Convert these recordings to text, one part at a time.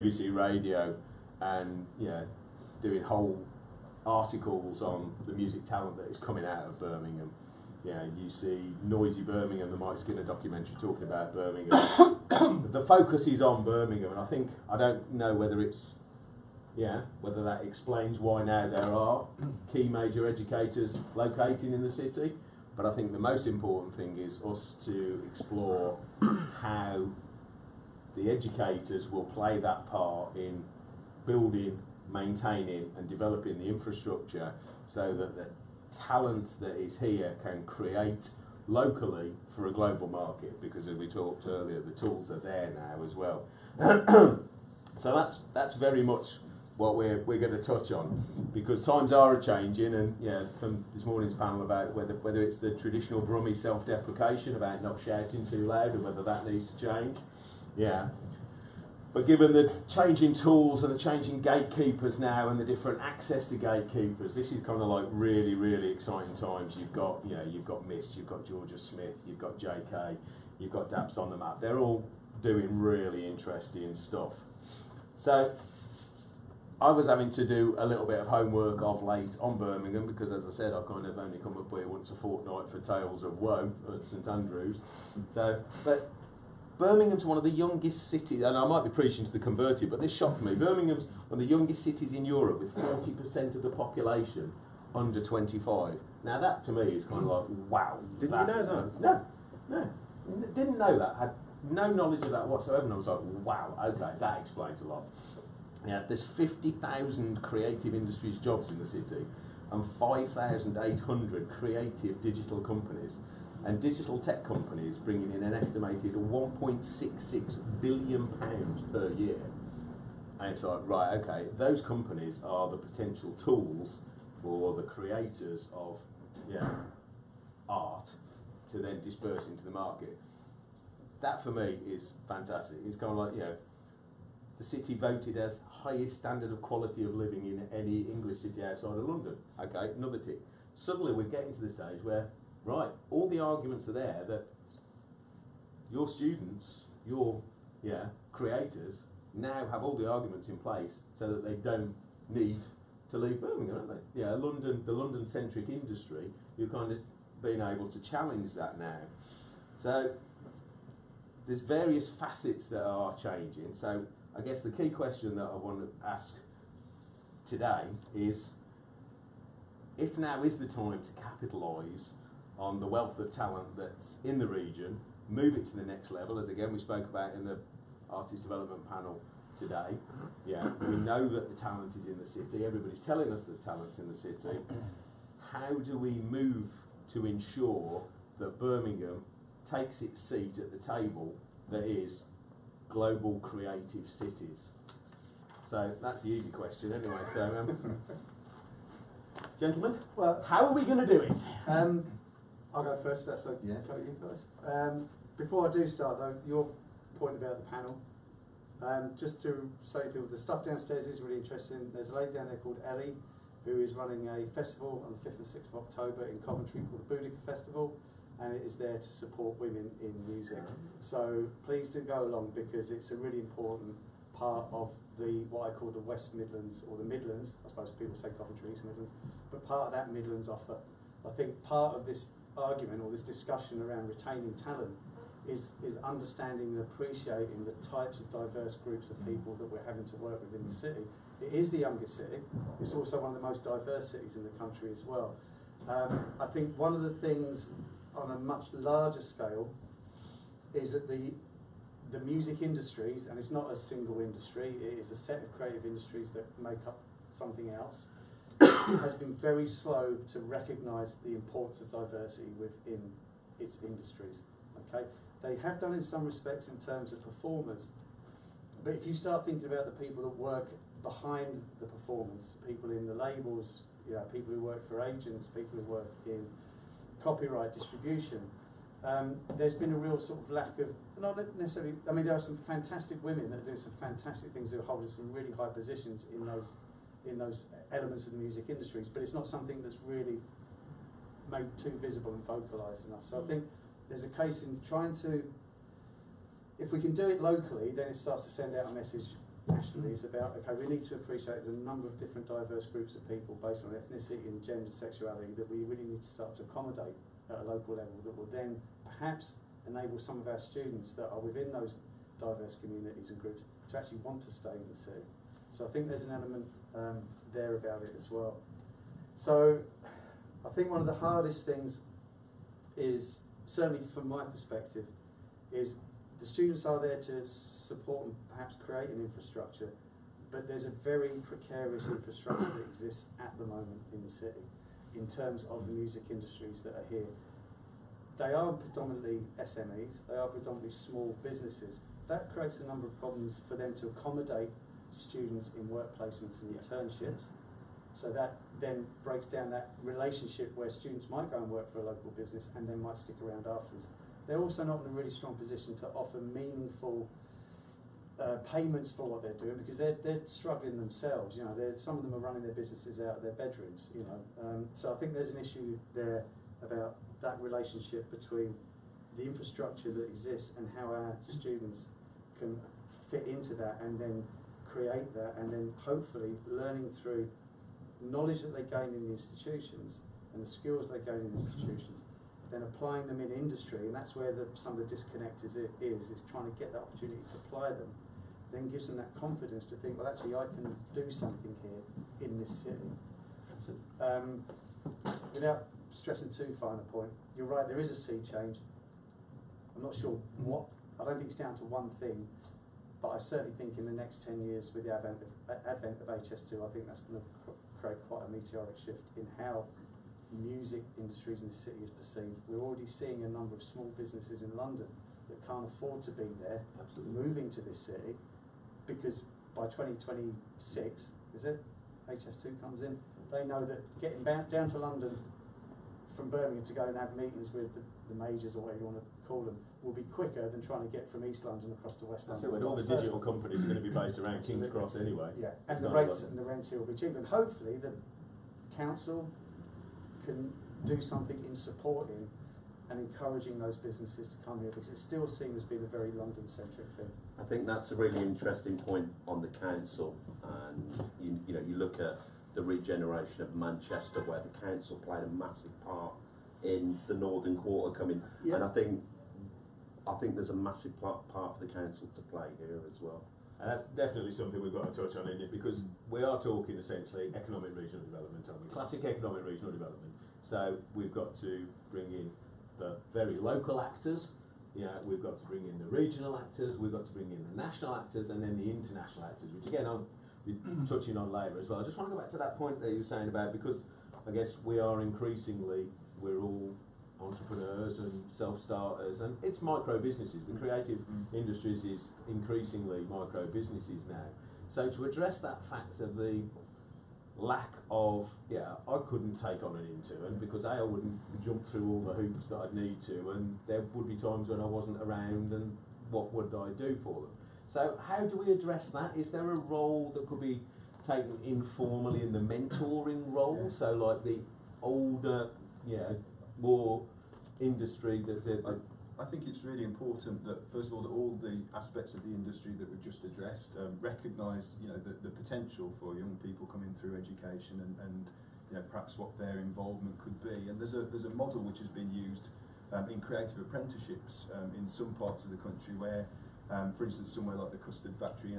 BBC Radio, and doing whole articles on the music talent that is coming out of Birmingham. You see Noisy Birmingham, the Mike Skinner documentary talking about Birmingham. The focus is on Birmingham, and I don't know whether whether that explains why now there are key major educators locating in the city, but I think the most important thing is us to explore how the educators will play that part in building, maintaining and developing the infrastructure so that the talent that is here can create locally for a global market, because as we talked earlier, the tools are there now as well. So that's very much what we're going to touch on, because times are changing, and from this morning's panel about whether it's the traditional Brummie self-deprecation about not shouting too loud and whether that needs to change. But given the changing tools and the changing gatekeepers now and the different access to gatekeepers, this is kind of like really, really exciting times. You've got Mist, you've got Georgia Smith, you've got JK, you've got Daps on the Map. They're all doing really interesting stuff. So I was having to do a little bit of homework of late on Birmingham, because as I said, I kind of only come up here once a fortnight for Tales of Woe at St Andrews. But Birmingham's one of the youngest cities, and I might be preaching to the converted, but this shocked me. Birmingham's one of the youngest cities in Europe, with 40% of the population under 25. Now that to me is kind of like, wow. Didn't you know that? No. Didn't know that. Had no knowledge of that whatsoever, and I was like, wow, okay, that explains a lot. There's 50,000 creative industries jobs in the city, and 5,800 creative digital companies. And digital tech companies bringing in an estimated £1.66 billion per year. And it's like, right, okay, those companies are the potential tools for the creators of art to then disperse into the market. That for me is fantastic. It's kind of like, the city voted as highest standard of quality of living in any English city outside of London. Okay, another tick. Suddenly we're getting to the stage where, right, all the arguments are there that your students, your creators, now have all the arguments in place so that they don't need to leave Birmingham, aren't they? The London-centric industry, you're kind of being able to challenge that now. So there's various facets that are changing. So I guess the key question that I want to ask today is, if now is the time to capitalise on the wealth of talent that's in the region, move it to the next level, as again we spoke about in the artist development panel today. We know that the talent is in the city, everybody's telling us that the talent's in the city. How do we move to ensure that Birmingham takes its seat at the table that is global creative cities? So that's the easy question anyway. So gentlemen, well, how are we going to do it? I'll go first, that's okay. You guys. Before I do start though, your point about the panel, just to say to people, the stuff downstairs is really interesting. There's a lady down there called Ellie, who is running a festival on the 5th and 6th of October in Coventry called the Boudica Festival, and it is there to support women in music. So please do go along, because it's a really important part of what I call the West Midlands, or the Midlands. I suppose people say Coventry, East Midlands, but part of that Midlands offer. I think part of this argument or this discussion around retaining talent is understanding and appreciating the types of diverse groups of people that we're having to work with in the city. It is the youngest city. It's also one of the most diverse cities in the country as well. I think one of the things on a much larger scale is that the music industries, and it's not a single industry, it is a set of creative industries that make up something else, has been very slow to recognise the importance of diversity within its industries. Okay, they have done in some respects in terms of performers, but if you start thinking about the people that work behind the performance, people in the labels, people who work for agents, people who work in copyright distribution, there's been a real sort of lack of, not necessarily, I mean there are some fantastic women that do some fantastic things, who are holding some really high positions in those elements of the music industries, but it's not something that's really made too visible and vocalised enough. So I think there's a case in trying to, if we can do it locally, then it starts to send out a message nationally is about, okay, we need to appreciate there's a number of different diverse groups of people based on ethnicity and gender and sexuality that we really need to start to accommodate at a local level that will then perhaps enable some of our students that are within those diverse communities and groups to actually want to stay in the city. So I think there's an element there about it as well. So I think one of the hardest things is, certainly from my perspective, is the students are there to support and perhaps create an infrastructure, but there's a very precarious infrastructure that exists at the moment in the city in terms of the music industries that are here. They are predominantly SMEs, they are predominantly small businesses. That creates a number of problems for them to accommodate students in work placements and internships. So that then breaks down that relationship where students might go and work for a local business and then might stick around afterwards. They're also not in a really strong position to offer meaningful payments for what they're doing, because they're struggling themselves. You know, some of them are running their businesses out of their bedrooms. You know, so I think there's an issue there about that relationship between the infrastructure that exists and how our students can fit into that and then create that, and then hopefully learning through knowledge that they gain in the institutions and the skills they gain in the institutions, then applying them in industry, and that's where some of the disconnect is trying to get that opportunity to apply them, then gives them that confidence to think, well, actually I can do something here in this city. Without stressing too fine a point, you're right, there is a sea change. I'm not sure what, I don't think it's down to one thing, but I certainly think in the next 10 years with the advent of HS2, I think that's going to create quite a meteoric shift in how music industries in the city is perceived. We're already seeing a number of small businesses in London that can't afford to be there, moving to this city, because by 2026, is it, HS2 comes in, they know that getting down to London from Birmingham to go and have meetings with the majors, or whatever you want to call them, will be quicker than trying to get from East London across to West London. So when all the digital companies are going to be based around King's Cross anyway. Yeah, and the rates and the rents here will be cheaper. And hopefully the council can do something in supporting and encouraging those businesses to come here, because it still seems being a very London-centric thing. I think that's a really interesting point on the council, and you know, you look at the regeneration of Manchester, where the council played a massive part in the Northern Quarter coming, and I think there's a massive part for the council to play here as well. And that's definitely something we've got to touch on in it, because we are talking essentially economic regional development, aren't we? Classic economic regional development. So we've got to bring in the very local actors, we've got to bring in the regional actors, we've got to bring in the national actors, and then the international actors, which again I'll be touching on later as well. I just want to go back to that point that you were saying about, because I guess we're all entrepreneurs and self-starters, and it's micro businesses. The creative industries is increasingly micro businesses now. So to address that fact of the lack of, I couldn't take on an intern because I wouldn't jump through all the hoops that I'd need to, and there would be times when I wasn't around, and what would I do for them? So how do we address that? Is there a role that could be taken informally in the mentoring role? So like the older, more industry that I think it's really important that, first of all, that all the aspects of the industry that we've just addressed recognise, the potential for young people coming through education and perhaps what their involvement could be. And there's a model which has been used in creative apprenticeships in some parts of the country where, for instance, somewhere like the custard factory,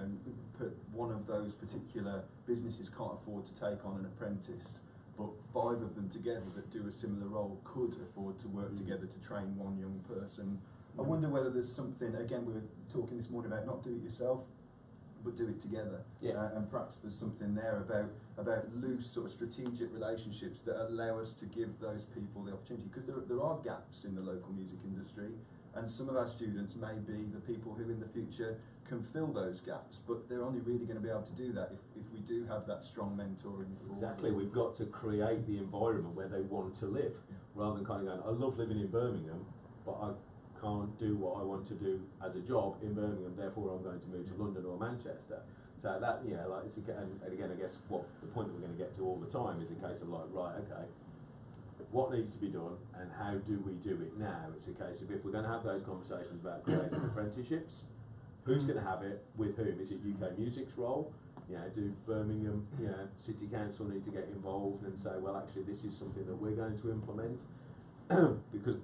one of those particular businesses can't afford to take on an apprentice, but 5 of them together that do a similar role could afford to work together to train one young person. I wonder whether there's something, again, we were talking this morning about not do it yourself, but do it together. And perhaps there's something there about loose sort of strategic relationships that allow us to give those people the opportunity, because there are gaps in the local music industry, and some of our students may be the people who in the future can fill those gaps, but they're only really going to be able to do that if we do have that strong mentoring. Exactly, we've got to create the environment where they want to live, rather than kind of going, I love living in Birmingham, but I can't do what I want to do as a job in Birmingham, therefore I'm going to move to London or Manchester. So that, and again, I guess what the point that we're going to get to all the time is a case of like, right, okay, what needs to be done and how do we do it now? It's a case of, if we're going to have those conversations about creative apprenticeships, Who's going to have it with whom? Is it UK Music's role? You know, do Birmingham, you know, City Council need to get involved and say, well, actually, this is something that we're going to implement? Because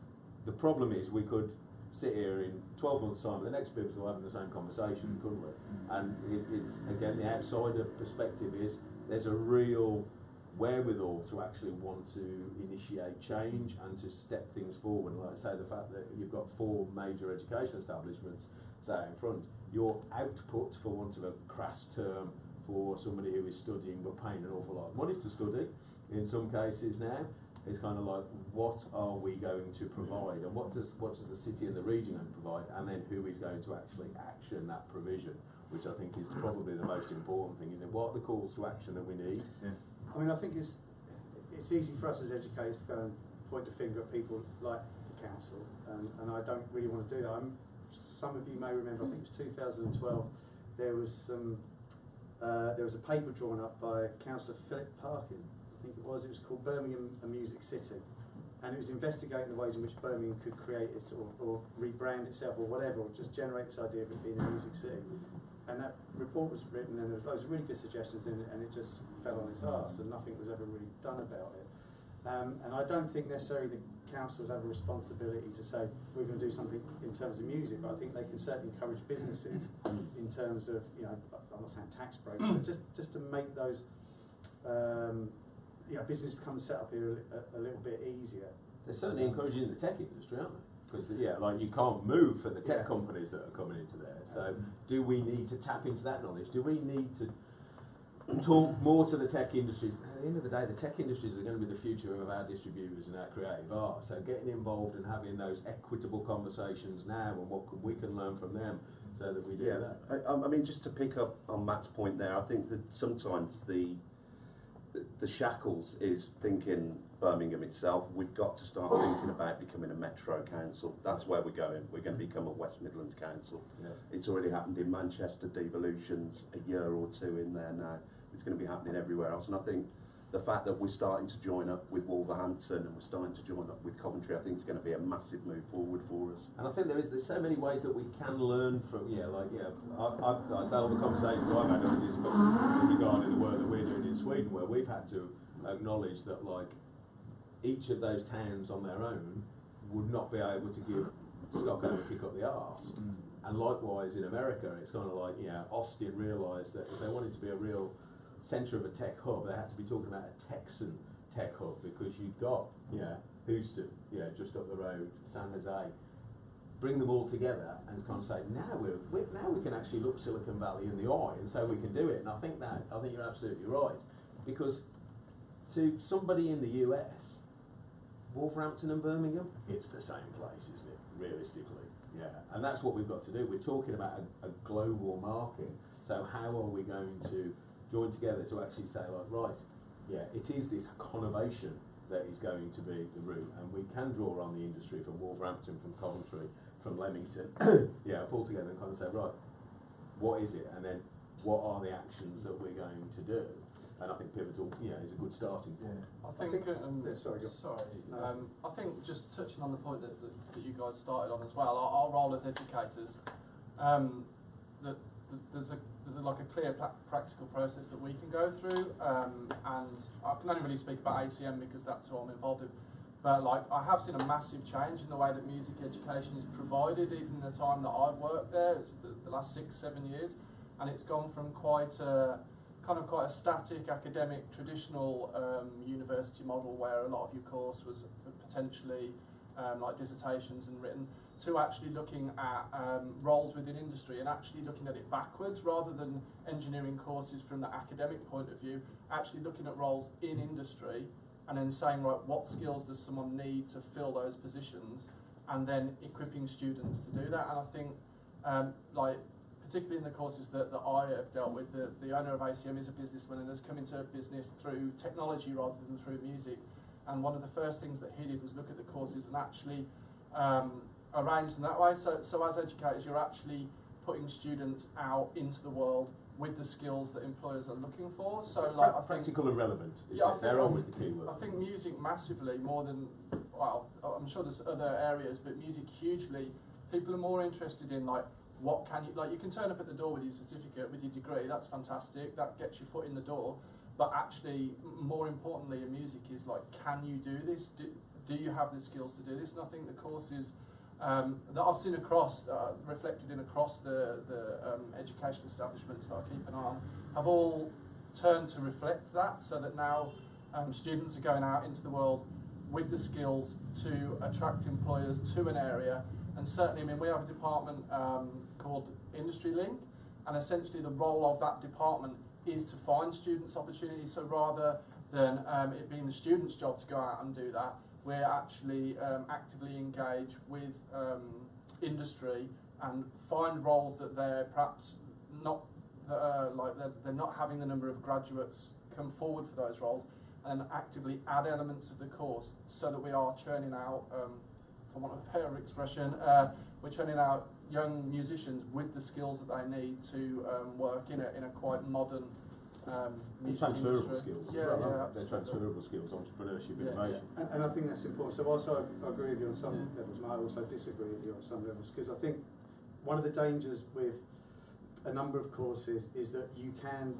the problem is we could sit here in 12 months' time, the next bit will having the same conversation, couldn't we? And it's, again, the outsider perspective is there's a real wherewithal to actually want to initiate change and to step things forward. And like I say, the fact that you've got 4 major education establishments say in front, your output, for want of a crass term, for somebody who is studying but paying an awful lot of money to study, in some cases now, is kind of like, what are we going to provide, and what does the city and the region going to provide, and then who is going to actually action that provision, which I think is probably the most important thing, isn't it? What are the calls to action that we need? Yeah. I mean, I think it's easy for us as educators to go and point the finger at people like the council, and I don't really want to do that. Some of you may remember, I think it was 2012, there was a paper drawn up by Councillor Philip Parkin, I think it was called Birmingham a Music City, and it was investigating the ways in which Birmingham could create it or rebrand itself or whatever, or just generate this idea of it being a music city. And that report was written, and there was loads of really good suggestions in it, and it just fell on its arse, and nothing was ever really done about it. And I don't think necessarily the councils have a responsibility to say we're going to do something in terms of music, but I think they can certainly encourage businesses in terms of, you know, I'm not saying tax breaks, but just to make those you know, business come set up here a little bit easier. They're certainly encouraging the tech industry, aren't they? Because yeah, like you can't move for the tech companies that are coming into there. So do we need to tap into that knowledge? Do we need to talk more to the tech industries? At the end of the day, the tech industries are going to be the future of our distributors and our creative art. So getting involved and having those equitable conversations now, and what we can learn from them, so that we do that. I mean, just to pick up on Matt's point there, I think that sometimes the shackles is thinking Birmingham itself. We've got to start thinking about becoming a metro council. That's where we're going. We're going to become a West Midlands council. Yeah. It's already happened in Manchester, devolutions, a year or 2 in there now. It's going to be happening everywhere else. And I think the fact that we're starting to join up with Wolverhampton and we're starting to join up with Coventry, I think is going to be a massive move forward for us. And I think there's so many ways that we can learn from, I tell the conversations I've had over this regarding the work that we're doing in Sweden, where we've had to acknowledge that like each of those towns on their own would not be able to give Stockholm a kick up the arse. And likewise in America, it's kind of like, Austin realised that if they wanted to be a real centre of a tech hub, they had to be talking about a Texan tech hub, because you've got, Houston, just up the road, San Jose. Bring them all together and kind of say, now we can actually look Silicon Valley in the eye and say we can do it. And I think you're absolutely right, because to somebody in the US, Wolverhampton and Birmingham, it's the same place, isn't it? Realistically, and that's what we've got to do. We're talking about a global market. So how are we going to join together to actually say, like, right, it is this conovation that is going to be the route, and we can draw on the industry from Wolverhampton, from Coventry, from Leamington, pull together and kind of say, right, what is it, and then what are the actions that we're going to do? And I think Pivotal, is a good starting point. I think, I think just touching on the point that you guys started on as well, our role as educators, that there's like a clear practical process that we can go through, and I can only really speak about ACM because that's who I'm involved in. But like, I have seen a massive change in the way that music education is provided, even in the time that I've worked there. It's the last 6-7 years, and it's gone from quite a static academic traditional university model where a lot of your course was potentially like dissertations and written, to actually looking at roles within industry and actually looking at it backwards, rather than engineering courses from the academic point of view, actually looking at roles in industry and then saying, right, what skills does someone need to fill those positions, and then equipping students to do that. And I think particularly in the courses that I have dealt with, the owner of ACM is a businessman and has come into business through technology rather than through music. And one of the first things that he did was look at the courses and actually arrange them that way. So as educators, you're actually putting students out into the world with the skills that employers are looking for. So like, I think practical and relevant. They're always the key word. I think music massively, more than, well, I'm sure there's other areas, but music hugely. People are more interested in like, what can you, like you can turn up at the door with your certificate, with your degree, that's fantastic, that gets your foot in the door, but actually, more importantly in music is like, can you do this? Do you have the skills to do this? And I think the courses that I've seen across, reflected in across the education establishments that I keep an eye on, have all turned to reflect that, so that now students are going out into the world with the skills to attract employers to an area. And certainly, I mean, we have a department called Industry Link, and essentially the role of that department is to find students opportunities. So rather than it being the student's job to go out and do that, we're actually actively engaged with industry and find roles that they're perhaps not, like they're not having the number of graduates come forward for those roles, and actively add elements of the course so that we are churning out, for want of a better expression, we're churning out young musicians with the skills that they need to work in a quite modern music transferable industry. skills. Yeah, as well, yeah, they're transferable skills, entrepreneurship, Yeah, innovation. Yeah. And I think that's important. So whilst I agree with you on some levels, I also disagree with you on some levels, because I think one of the dangers with a number of courses is that you can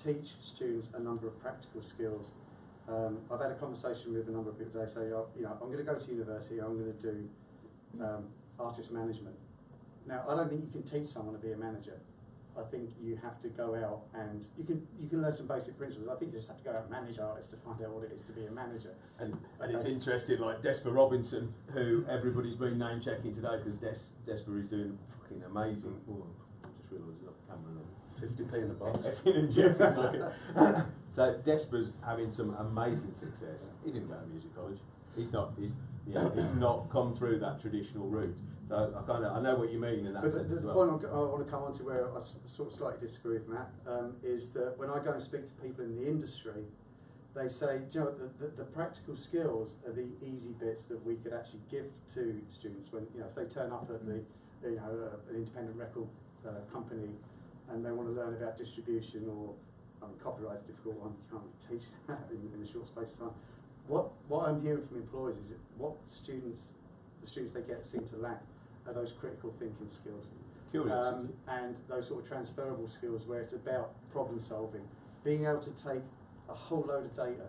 teach students a number of practical skills. I've had a conversation with a number of people today say, oh, you know, I'm going to go to university, I'm going to do artist management. Now, I don't think you can teach someone to be a manager. I think you have to go out and you can learn some basic principles. I think you just have to go out and manage artists to find out what it is to be a manager. And it's interesting, like Desper Robinson, who everybody's been name checking today because Desper is doing fucking amazing. Oh, I just realised there's a camera there. 50p in the box. Effing and jeffing. So Desper's having some amazing success. He didn't go to music college. He's not come through that traditional route. So I know what you mean in that But sense the as well. point I want to come on to where I sort of slightly disagree with Matt is that when I go and speak to people in the industry, they say, do you know, the practical skills are the easy bits that we could actually give to students when, you know, if they turn up at the, you know, an independent record company and they want to learn about distribution or, I mean, copyright's a difficult one, you can't really teach that in a short space of time. What I'm hearing from employers is that what the students they get seem to lack are those critical thinking skills. Curiosity. And those sort of transferable skills where it's about problem solving, being able to take a whole load of data,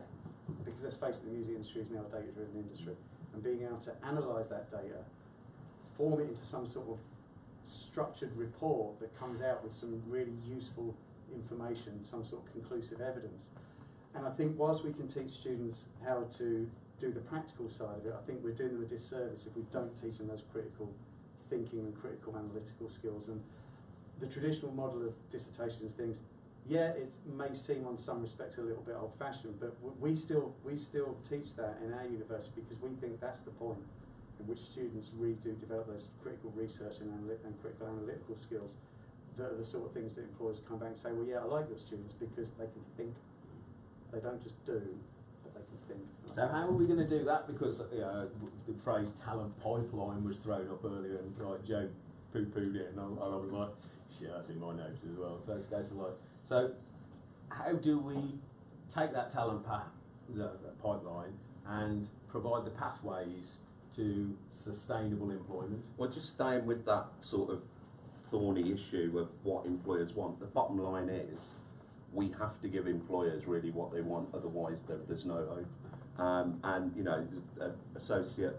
because let's face it, the music industry is now a data-driven industry, and being able to analyse that data, form it into some sort of structured report that comes out with some really useful information, some sort of conclusive evidence. And I think whilst we can teach students how to do the practical side of it, I think we're doing them a disservice if we don't teach them those critical thinking and critical analytical skills. And the traditional model of dissertations things, yeah, it may seem on some respects a little bit old-fashioned, but we still teach that in our university because we think that's the point in which students really do develop those critical research and critical analytical skills that are the sort of things that employers come back and say, well, yeah, I like your students because they can think. They don't just do, but they can think. So how are we going to do that? Because the phrase talent pipeline was thrown up earlier, and like Joe poo-pooed it, and I was like, shit, that's in my notes as well. So it's goes to like, so how do we take that talent pipeline and provide the pathways to sustainable employment? Well, just staying with that sort of thorny issue of what employers want, the bottom line is we have to give employers really what they want, otherwise there's no hope. And you know, associate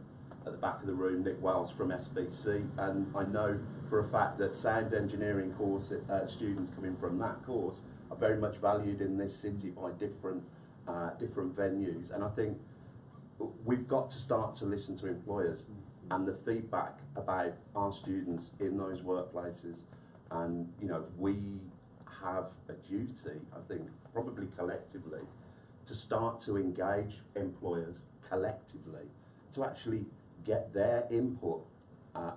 at the back of the room, Nick Wells from SBC, and I know for a fact that sound engineering course students coming from that course are very much valued in this city by different venues. And I think we've got to start to listen to employers and the feedback about our students in those workplaces. And you know, we have a duty, I think, probably collectively, to start to engage employers collectively to actually get their input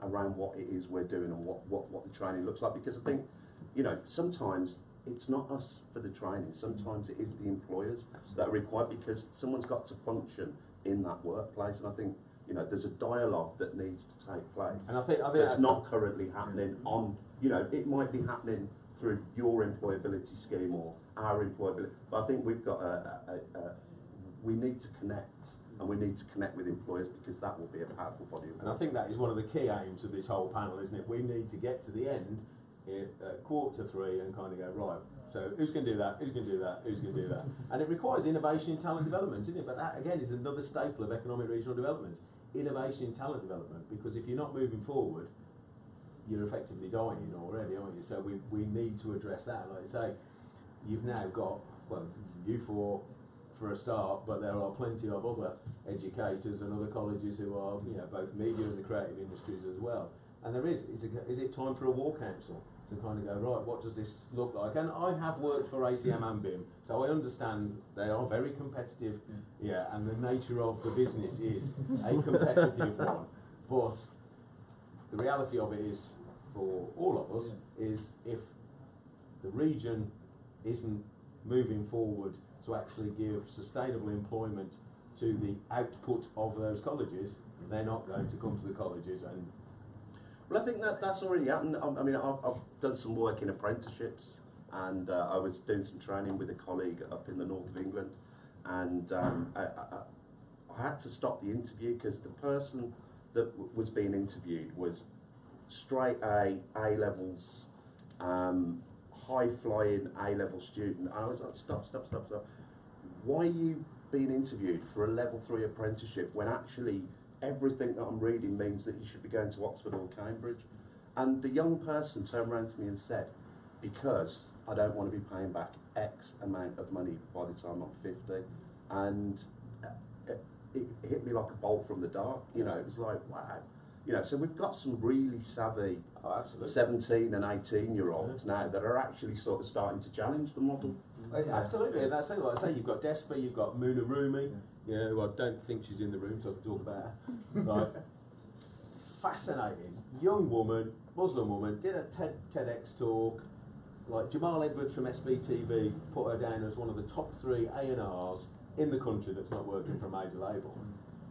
around what it is we're doing and what the training looks like. Because I think, you know, sometimes it's not us for the training, sometimes it is the employers that are required, because someone's got to function in that workplace. And I think, you know, there's a dialogue that needs to take place. And I think that's not currently happening on, you know, it might be happening through your employability scheme or our employability, but I think we've got we need to connect and we need to connect with employers because that will be a powerful body of work. And I think that is one of the key aims of this whole panel, isn't it? We need to get to the end at 2:45 and kind of go, right, so who's going to do that, who's going to do that, who's going to do that? And it requires innovation in talent development, isn't it? But that, again, is another staple of economic regional development, innovation in talent development, because if you're not moving forward, you're effectively dying already, aren't you? So we need to address that. Like I say, you've now got, well, you four for a start, but there are plenty of other educators and other colleges who are, you know, both media and the creative industries as well. And there is it time for a war council to kind of go, right, what does this look like? And I have worked for ACM and BIMM, so I understand they are very competitive, yeah, and the nature of the business is a competitive one. But the reality of it is, for all of us, is if the region isn't moving forward to actually give sustainable employment to the output of those colleges, they're not going to come to the colleges. And well, I think that's already happened. I mean, I've done some work in apprenticeships, and I was doing some training with a colleague up in the north of England, and I had to stop the interview because the person that was being interviewed was straight A-levels, high-flying A-level student. And I was like, stop. Why are you being interviewed for a level 3 apprenticeship when actually everything that I'm reading means that you should be going to Oxford or Cambridge? And the young person turned around to me and said, because I don't want to be paying back X amount of money by the time I'm 50. And it hit me like a bolt from the dark. You know, it was like, wow. You know, so we've got some really savvy 17 and 18-year-olds now that are actually sort of starting to challenge the model. Absolutely, and that's it. Like I say, you've got Despa, you've got Muna Rumi, you know, who I don't think she's in the room, so I can talk about her. Like, fascinating. Young woman, Muslim woman, did a TEDx talk. Like, Jamal Edwards from SBTV put her down as one of the top 3 A&Rs in the country that's not working for a major label.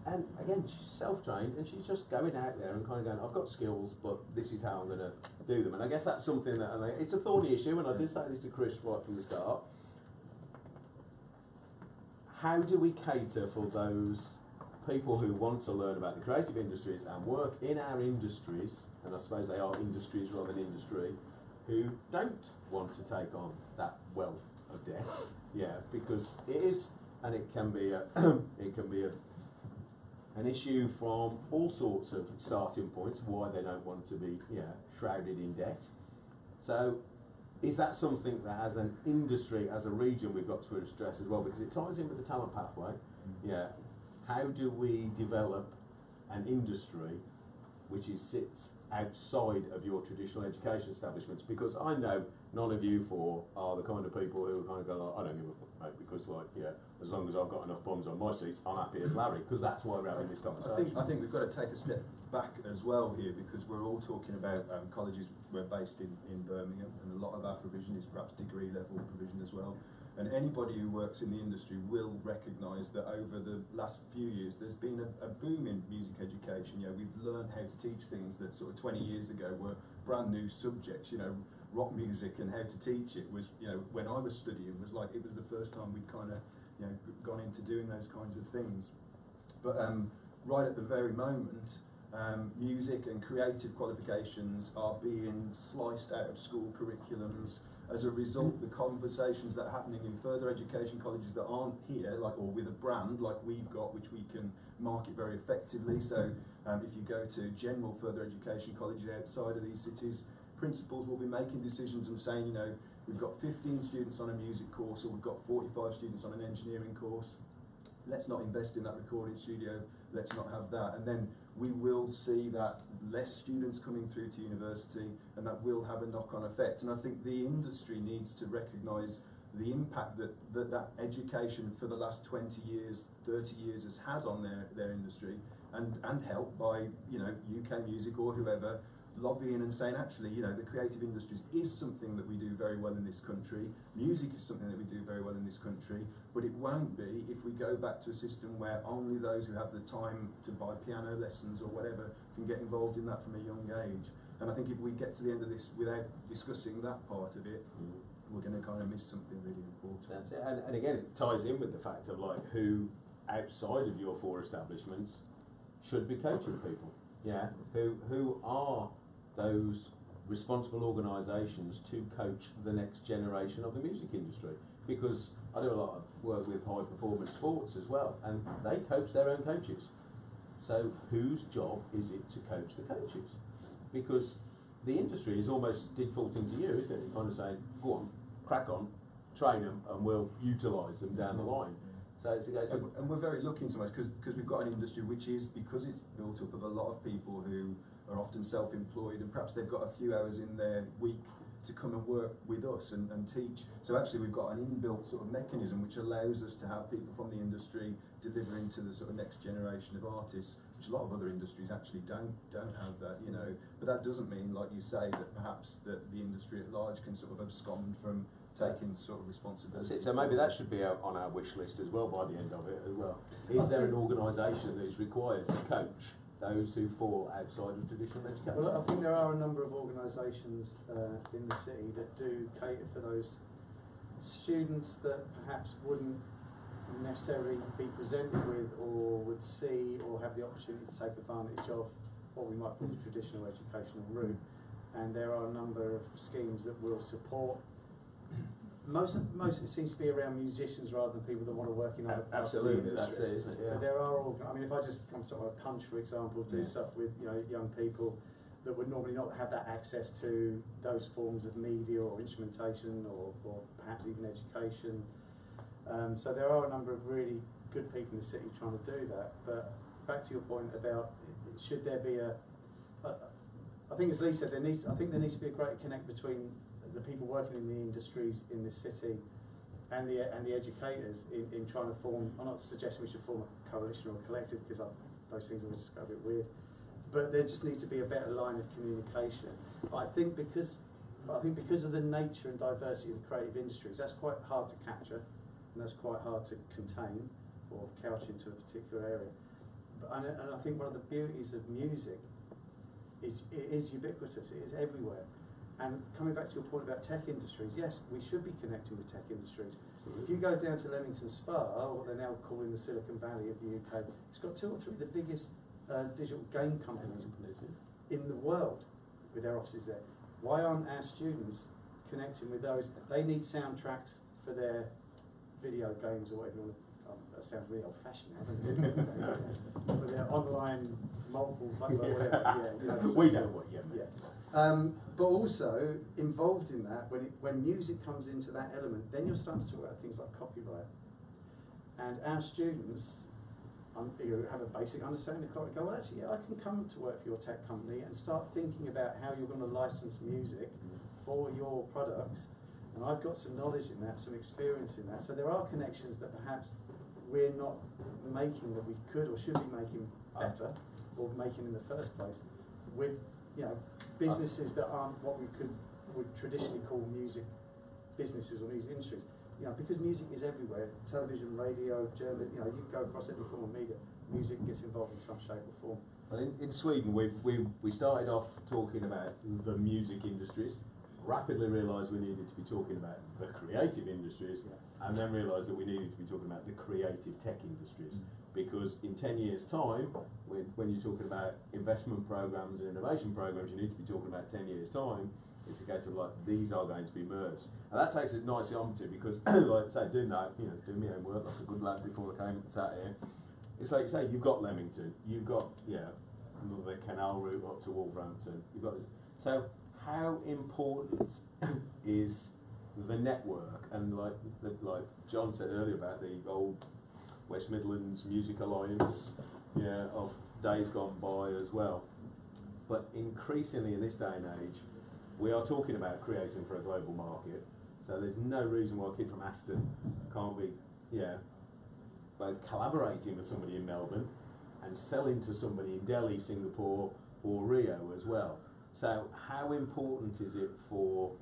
And again, she's self-trained, and she's just going out there and kind of going, I've got skills, but this is how I'm going to do them. And I guess that's something that, it's a thorny issue, and I did say this to Chris right from the start. How do we cater for those people who want to learn about the creative industries and work in our industries, and I suppose they are industries rather than industry, who don't want to take on that wealth of debt? Yeah, because it is, and it can be an issue from all sorts of starting points, why they don't want to be shrouded in debt. So is that something that as an industry, as a region, we've got to address as well? Because it ties in with the talent pathway. Yeah. How do we develop an industry which sits outside of your traditional education establishments? Because I know none of you four are the kind of people who are kind of go like, I don't give a fuck, mate, because as long as I've got enough bums on my seats, I'm happy as Larry, because that's why we're having this conversation. I think we've got to take a step back as well here, because we're all talking about colleges. We're based in Birmingham, and a lot of our provision is perhaps degree level provision as well. And anybody who works in the industry will recognise that over the last few years there's been a boom in music education. You know, we've learned how to teach things that sort of 20 years ago were brand new subjects. You know, rock music and how to teach it was, you know, when I was studying, was like, it was the first time we'd kind of, you know, gone into doing those kinds of things. But right at the very moment, music and creative qualifications are being sliced out of school curriculums. As a result, the conversations that are happening in further education colleges that aren't here, like, or with a brand like we've got, which we can market very effectively. So if you go to general further education colleges outside of these cities, principals will be making decisions and saying, you know, we've got 15 students on a music course, or we've got 45 students on an engineering course. Let's not invest in that recording studio, let's not have that. And then we will see that less students coming through to university, and that will have a knock-on effect. And I think the industry needs to recognise the impact that education for the last 20 years, 30 years has had on their industry, and help by, you know, UK Music or whoever lobbying and saying, actually, you know, the creative industries is something that we do very well in this country. Music is something that we do very well in this country, but it won't be if we go back to a system where only those who have the time to buy piano lessons or whatever can get involved in that from a young age. And I think if we get to the end of this without discussing that part of it, we're going to kind of miss something really important. That's it. And again, it ties in with the fact of like who outside of your 4 establishments should be coaching people. Yeah, who are those responsible organisations to coach the next generation of the music industry? Because I do a lot of work with high performance sports as well, and they coach their own coaches. So whose job is it to coach the coaches? Because the industry is almost defaulting to you, isn't it? Kind of saying, go on, crack on, train them, and we'll utilise them down the line. So it's a case of, and we're very lucky in so much because we've got an industry which is, because it's built up of a lot of people who are often self-employed, and perhaps they've got a few hours in their week to come and work with us and teach. So actually we've got an inbuilt sort of mechanism which allows us to have people from the industry delivering to the sort of next generation of artists, which a lot of other industries actually don't have that, you know. But that doesn't mean, like you say, that perhaps that the industry at large can sort of abscond from taking sort of responsibility. that's it. So maybe that should be on our wish list as well by the end of it as well. Is there an organisation that is required to coach those who fall outside of traditional education? Well, I think there are a number of organisations in the city that do cater for those students that perhaps wouldn't necessarily be presented with or would see or have the opportunity to take advantage of what we might call the traditional educational route. And there are a number of schemes that will support. Most of it seems to be around musicians rather than people that want to work in other parts of the Absolutely, industry. that's it, isn't it? Yeah. But there are, I mean, if I just come to Punch, for example, do stuff with young people that would normally not have that access to those forms of media or instrumentation or perhaps even education. So there are a number of really good people in the city trying to do that. But back to your point about should there be I think as Lee said, there needs to be a greater connect between the people working in the industries in this city and the educators in trying to form. I'm not suggesting we should form a coalition or a collective because those things will just go a bit weird. But there just needs to be a better line of communication. But I think because of the nature and diversity of the creative industries, that's quite hard to capture and that's quite hard to contain or couch into a particular area. And I think one of the beauties of music is it is ubiquitous. It is everywhere. And coming back to your point about tech industries, yes, we should be connecting with tech industries. If you go down to Leamington Spa, or what they're now calling the Silicon Valley of the UK, it's got 2 or 3 of the biggest digital game companies in the world with their offices there. Why aren't our students connecting with those? They need soundtracks for their video games or whatever you want to. That sounds really old-fashioned now, doesn't it? For their online multiple, whatever. Yeah, we know what you mean. Yeah. But also involved in that, when music comes into that element, then you're starting to talk about things like copyright. And our students have a basic understanding of copyright. Go, well, actually, yeah, I can come to work for your tech company and start thinking about how you're going to license music for your products. And I've got some knowledge in that, some experience in that. So there are connections that perhaps we're not making that we could or should be making better, or making in the first place, with businesses that aren't what would traditionally call music businesses or music industries. Because music is everywhere, television, radio, journalism, you can go across every form of media. Music gets involved in some shape or form. Well, in Sweden, we started off talking about the music industries, rapidly realised we needed to be talking about the creative industries, and then realised that we needed to be talking about the creative tech industries. Because in 10 years' time, when you're talking about investment programs and innovation programs, you need to be talking about 10 years' time. It's a case of these are going to be merged. And that takes us nicely on to, because like I say, doing that, doing my own work like a good lad before I came and sat here, it's like you say, you've got Leamington, you've got, the canal route up to Wolverhampton, you've got this. So how important is the network? And like John said earlier about the old West Midlands Music Alliance, of days gone by as well. But increasingly in this day and age, we are talking about creating for a global market. So there's no reason why a kid from Aston can't be, both collaborating with somebody in Melbourne and selling to somebody in Delhi, Singapore, or Rio as well. So how important is it for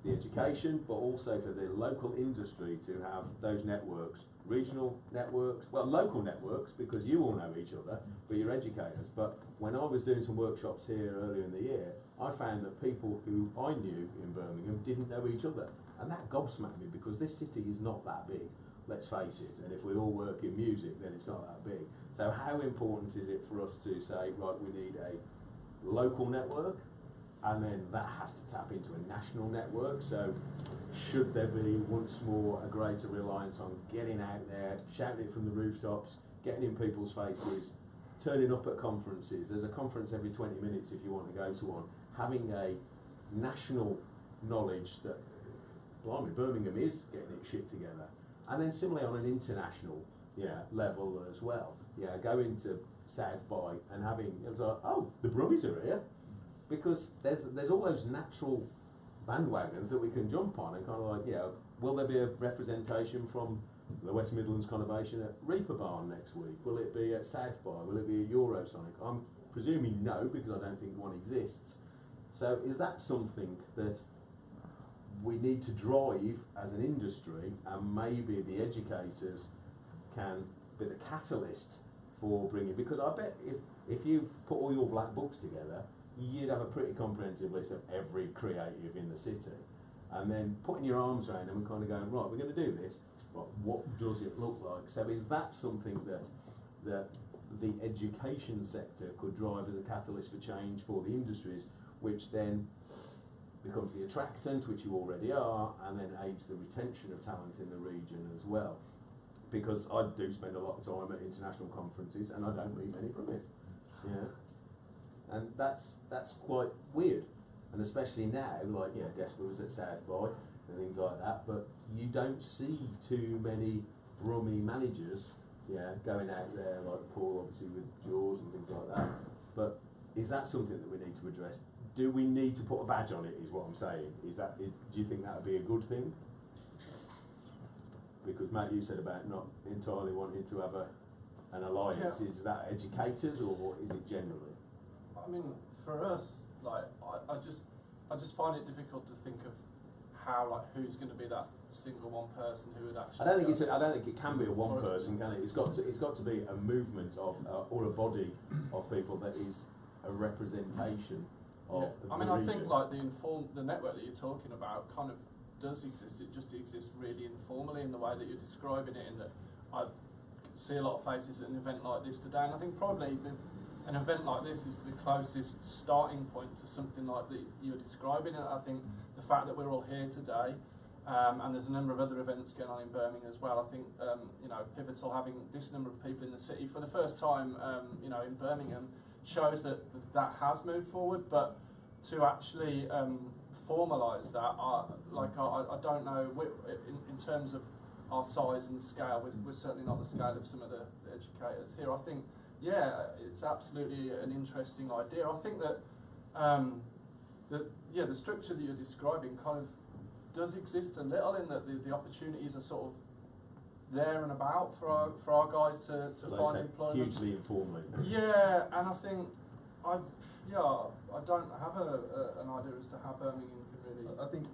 the education, but also for the local industry to have those networks, regional networks, well, local networks, because you all know each other, but you're educators. But when I was doing some workshops here earlier in the year, I found that people who I knew in Birmingham didn't know each other. And that gobsmacked me, because this city is not that big. let's face it. And if we all work in music, then it's not that big. So how important is it for us to say, right, we need a local network, and then that has to tap into a national network? So should there be once more a greater reliance on getting out there, shouting it from the rooftops, getting in people's faces, turning up at conferences? There's a conference every 20 minutes if you want to go to one. Having a national knowledge that, blimey, Birmingham is getting its shit together. And then similarly on an international level as well. Going to South by and having, it's like, oh, the Brummies are here. Because there's all those natural bandwagons that we can jump on and kind of like, will there be a representation from the West Midlands Conurbation at Reaper Barn next week? Will it be at South by? Will it be at Eurosonic? I'm presuming no, because I don't think one exists. So is that something that we need to drive as an industry, and maybe the educators can be the catalyst for bringing? Because I bet if you put all your black books together, you'd have a pretty comprehensive list of every creative in the city, and then putting your arms around them and kind of going, right, we're going to do this, but what does it look like? So is that something that the education sector could drive as a catalyst for change for the industries, which then becomes the attractant, which you already are, and then aids the retention of talent in the region as well? Because I do spend a lot of time at international conferences and I don't meet many Brummies. And that's quite weird. And especially now, like, Desper was at South by and things like that, but you don't see too many Brummie managers, going out there, like Paul obviously with Jaws and things like that. But is that something that we need to address? Do we need to put a badge on it, is what I'm saying? Do you think that would be a good thing? Because Matt, you said about not entirely wanting to have an alliance. Yeah. Is that educators or what is it generally? I mean, for us, like, I just find it difficult to think of how, like, who's going to be that single one person who would actually. I don't think it can be a one person, can it? It's got to be a movement of or a body of people that is a representation of. I mean, I think like the network that you're talking about kind of does exist. It just exists really informally in the way that you're describing it. In that I see a lot of faces at an event like this today, and I think probably an event like this is the closest starting point to something like that you're describing. And I think the fact that we're all here today, and there's a number of other events going on in Birmingham as well. I think pivotal having this number of people in the city for the first time, in Birmingham, shows that has moved forward. But to actually formalise that, I don't know. In terms of our size and scale, we're certainly not the scale of some of the educators here. I think. Yeah, it's absolutely an interesting idea. I think that the structure that you're describing kind of does exist a little, in that the opportunities are sort of there and about for our guys to find employment. Hugely informally. Yeah, and I think I don't have an idea as to how Birmingham can really. I think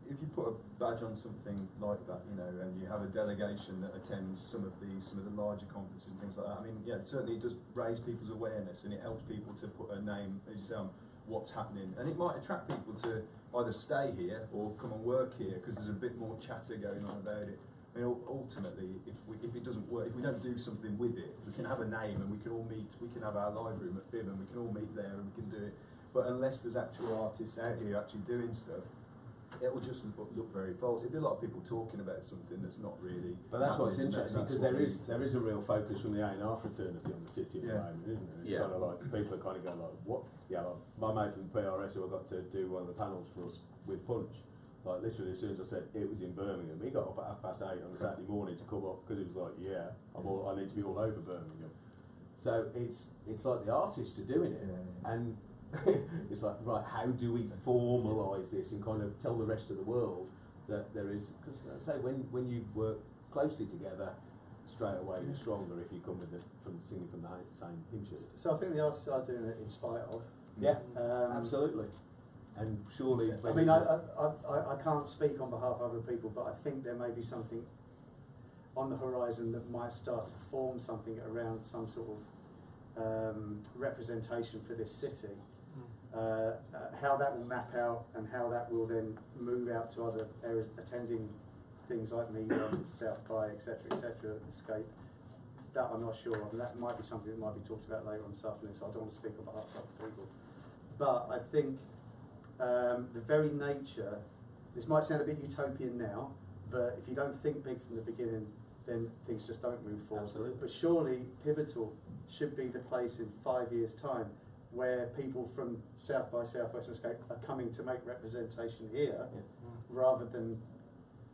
if you put a badge on something like that, and you have a delegation that attends some of the larger conferences and things like that, I mean, it certainly does raise people's awareness, and it helps people to put a name, as you say, on what's happening, and it might attract people to either stay here or come and work here because there's a bit more chatter going on about it. I mean, ultimately, if it doesn't work, if we don't do something with it, we can have a name and we can all meet. We can have our live room at BIMM and we can all meet there and we can do it. But unless there's actual artists out here actually doing stuff, it will just look very false. It'd be a lot of people talking about something that's not really. But that's what's interesting, because there is a real focus from the A&R fraternity on the city at the moment, isn't there? It's kind of like people are kind of going like, what? Yeah, like my mate from the PRS who I got to do one of the panels for us with Punch. Like literally, as soon as I said it was in Birmingham, he got up at 8:30 on a Saturday morning to come up because he was like, I need to be all over Birmingham. So it's like the artists are doing it, and it's like, right, how do we formalise this and kind of tell the rest of the world that there is? Because I say when you work closely together, straight away you're stronger if you come from singing from the same hymn sheet. So I think the artists are doing it in spite of. Yeah, absolutely. And surely, I mean, I can't speak on behalf of other people, but I think there may be something on the horizon that might start to form something around some sort of representation for this city. How that will map out and how that will then move out to other areas, attending things like Medium, South by, etc., Escape. That I'm not sure of, and that might be something that might be talked about later on this afternoon, so I don't want to speak on behalf of other people. But I think the very nature, this might sound a bit utopian now, but if you don't think big from the beginning, then things just don't move forward. Absolutely. But surely Pivotal should be the place in 5 years' time where people from South by Southwest Escape are coming to make representation here, rather than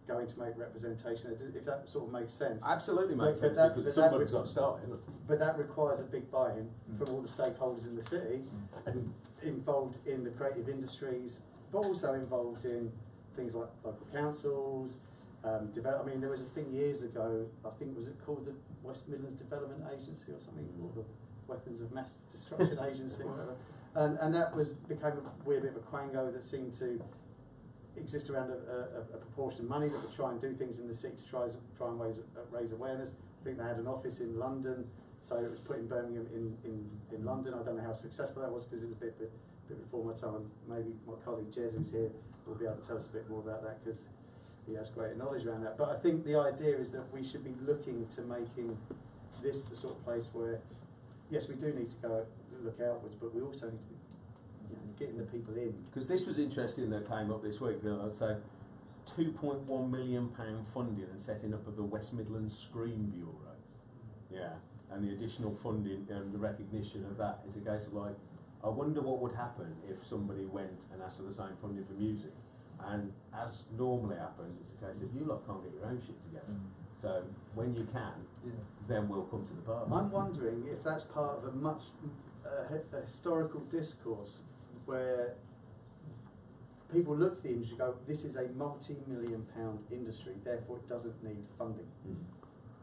going to make representation, if that sort of makes sense. Absolutely makes sense, because that somebody's got to start, isn't it? But that requires a big buy-in from all the stakeholders in the city, and involved in the creative industries, but also involved in things like local councils. I mean, there was a thing years ago, I think, was it called the West Midlands Development Agency or something, or the Weapons of Mass Destruction Agency, or whatever. And that became a weird bit of a quango that seemed to exist around a proportion of money that would try and do things in the city to try and raise awareness. I think they had an office in London, so it was put in Birmingham in London. I don't know how successful that was because it was a bit before my time. Maybe my colleague Jez, who's here, will be able to tell us a bit more about that because he has great knowledge around that. But I think the idea is that we should be looking to making this the sort of place where, yes, we do need to go look outwards, but we also need to be getting the people in. Because this was interesting that came up this week. I'd say £2.1 million funding and setting up of the West Midlands Screen Bureau. Yeah, and the additional funding and the recognition of that is a case of like, I wonder what would happen if somebody went and asked for the same funding for music. And as normally happens, it's a case of you lot can't get your own shit together. So when you can, then we'll come to the party. I'm wondering if that's part of a much a historical discourse where people look to the industry and go, this is a multi-million-pound industry, therefore it doesn't need funding.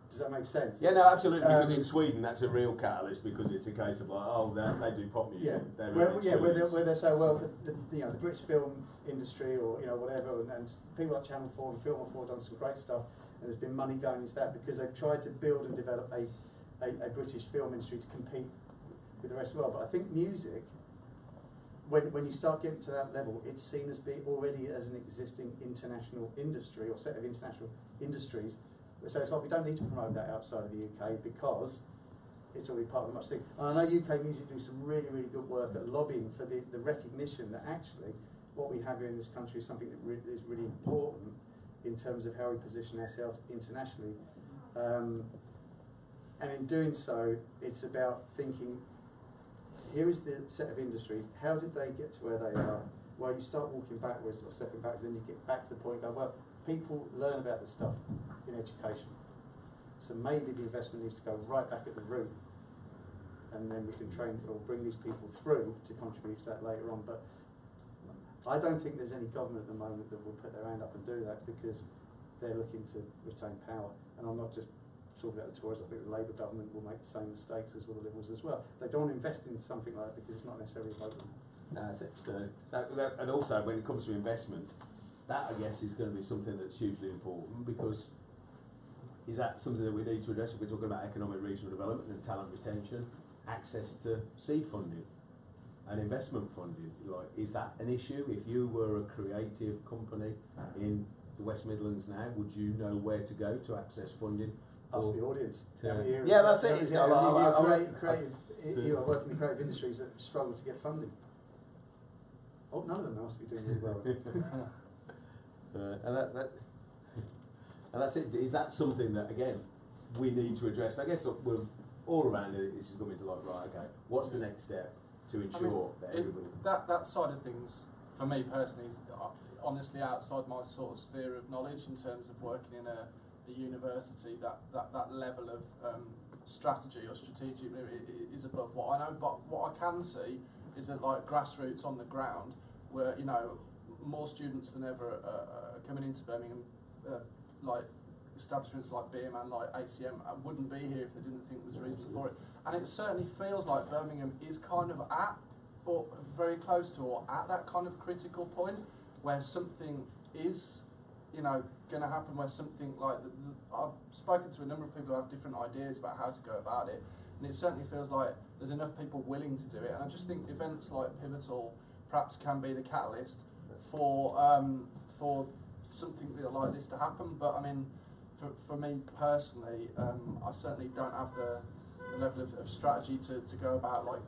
Does that make sense? Yeah, no, absolutely, because in Sweden that's a real catalyst, because it's a case of like, oh, they do pop music. Yeah, where they say, well, the British film industry, or whatever, and people like Channel 4 and Film 4 have done some great stuff, and there's been money going into that because they've tried to build and develop a British film industry to compete with the rest of the world. But I think music, when you start getting to that level, it's seen as being already as an existing international industry or set of international industries. So it's like we don't need to promote that outside of the UK because it's already part of a much thing. And I know UK music do some really, really good work at lobbying for the recognition that actually what we have here in this country is something that is really important in terms of how we position ourselves internationally. And in doing so, it's about thinking, here is the set of industries, how did they get to where they are? Well, you start walking backwards or stepping backwards, then you get back to the point and go, well, people learn about this stuff in education. So maybe the investment needs to go right back at the root, and then we can train or bring these people through to contribute to that later on. But I don't think there's any government at the moment that will put their hand up and do that because they're looking to retain power. And I'm not just talking about the Tories, I think the Labour government will make the same mistakes as well the Liberals as well. They don't want to invest in something like that because it's not necessarily local. No, that's it. And also, when it comes to investment, that, I guess, is going to be something that's hugely important, because is that something that we need to address if we're talking about economic regional development and talent retention, access to seed funding and investment funding? Like, is that an issue? If you were a creative company in the West Midlands now, would you know where to go to access funding? Ask the audience. Yeah, that's it. It's got you are working in creative industries that struggle to get funding. Oh, none of them must be doing really well. And that's it. Is that something that, again, we need to address? I guess we're all around it. This is coming to like, right, okay, what's the next step to ensure that everybody... That side of things, for me personally, is honestly outside my sort of sphere of knowledge in terms of working in a university. That level of strategy or strategic is above what I know. But what I can see is that, like, grassroots on the ground, where more students than ever coming into Birmingham, like establishments like BIMM and like ACM wouldn't be here if they didn't think there was a reason for it. And it certainly feels like Birmingham is kind of at, or very close to, or at that kind of critical point where something is, going to happen, where something like I've spoken to a number of people who have different ideas about how to go about it, and it certainly feels like there's enough people willing to do it. And I just think events like Pivotal perhaps can be the catalyst for something like this to happen. But I mean, for me personally, I certainly don't have the level of strategy to go about like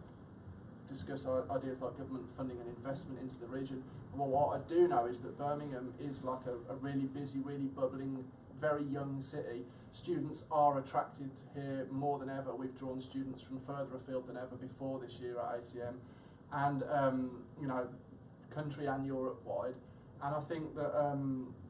discuss ideas like government funding and investment into the region. Well, what I do know is that Birmingham is like a really busy, really bubbling, very young city. Students are attracted here more than ever. We've drawn students from further afield than ever before this year at ACM, and you know, country and Europe wide. And I think that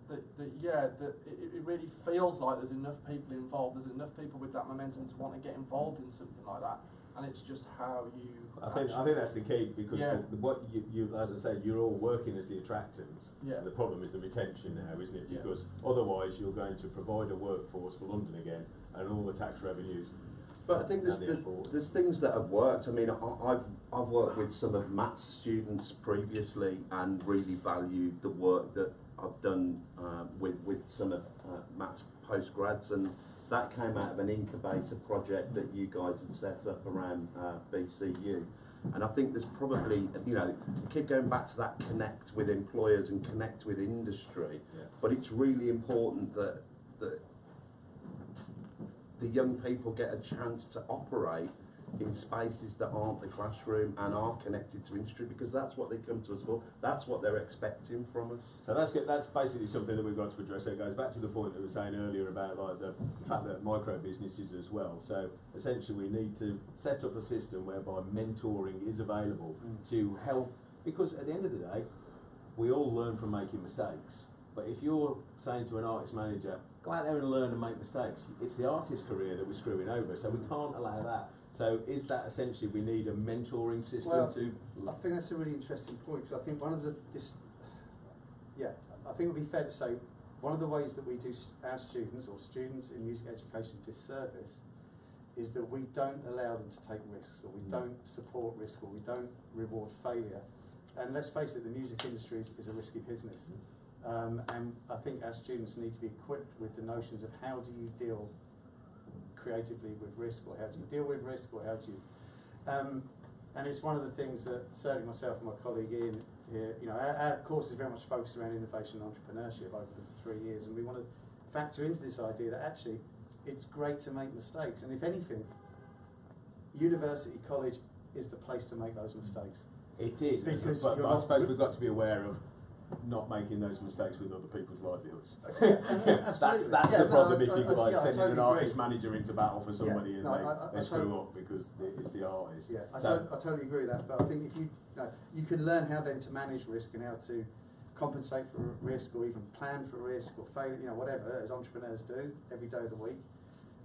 it really feels like there's enough people involved. There's enough people with that momentum to want to get involved in something like that. And it's just how you. I think that's the key, because what you, as I said, you're all working as the attractants. Yeah. The problem is the retention now, isn't it? Because otherwise you're going to provide a workforce for London again, and all the tax revenues. But I think there's things that have worked. I mean, I've worked with some of Matt's students previously and really valued the work that I've done with some of Matt's postgrads, and that came out of an incubator project that you guys had set up around BCU. And I think there's probably, you know, keep going back to that connect with employers and connect with industry, but it's really important that the young people get a chance to operate in spaces that aren't the classroom and are connected to industry, because that's what they come to us for. That's what they're expecting from us. So that's basically something that we've got to address. It goes back to the point that we were saying earlier about like the fact that micro businesses as well. So essentially we need to set up a system whereby mentoring is available to help, because at the end of the day, we all learn from making mistakes. But if you're saying to an artist manager, go out there and learn and make mistakes, it's the artist's career that we're screwing over, so we can't allow that. So is that essentially we need a mentoring system to... I think that's a really interesting point, because I think one of I think it would be fair to say one of the ways that we do our students or students in music education disservice is that we don't allow them to take risks, or we don't support risk, or we don't reward failure. And let's face it, the music industry is a risky business. And I think our students need to be equipped with the notions of how do you deal creatively with risk, or how do you deal with risk, or how do you... and it's one of the things that certainly myself and my colleague Ian here, you know, our course is very much focused around innovation and entrepreneurship over the 3 years, and we want to factor into this idea that actually it's great to make mistakes, and if anything, university, college is the place to make those mistakes. It is, because but I suppose we've got to be aware of not making those mistakes with other people's livelihoods. That's the problem if you're like sending an artist manager into battle for somebody and they screw up because it's the artist. Yeah, I totally agree with that, but I think if you can learn how then to manage risk and how to compensate for risk, or even plan for risk, or fail, you know, whatever, as entrepreneurs do every day of the week.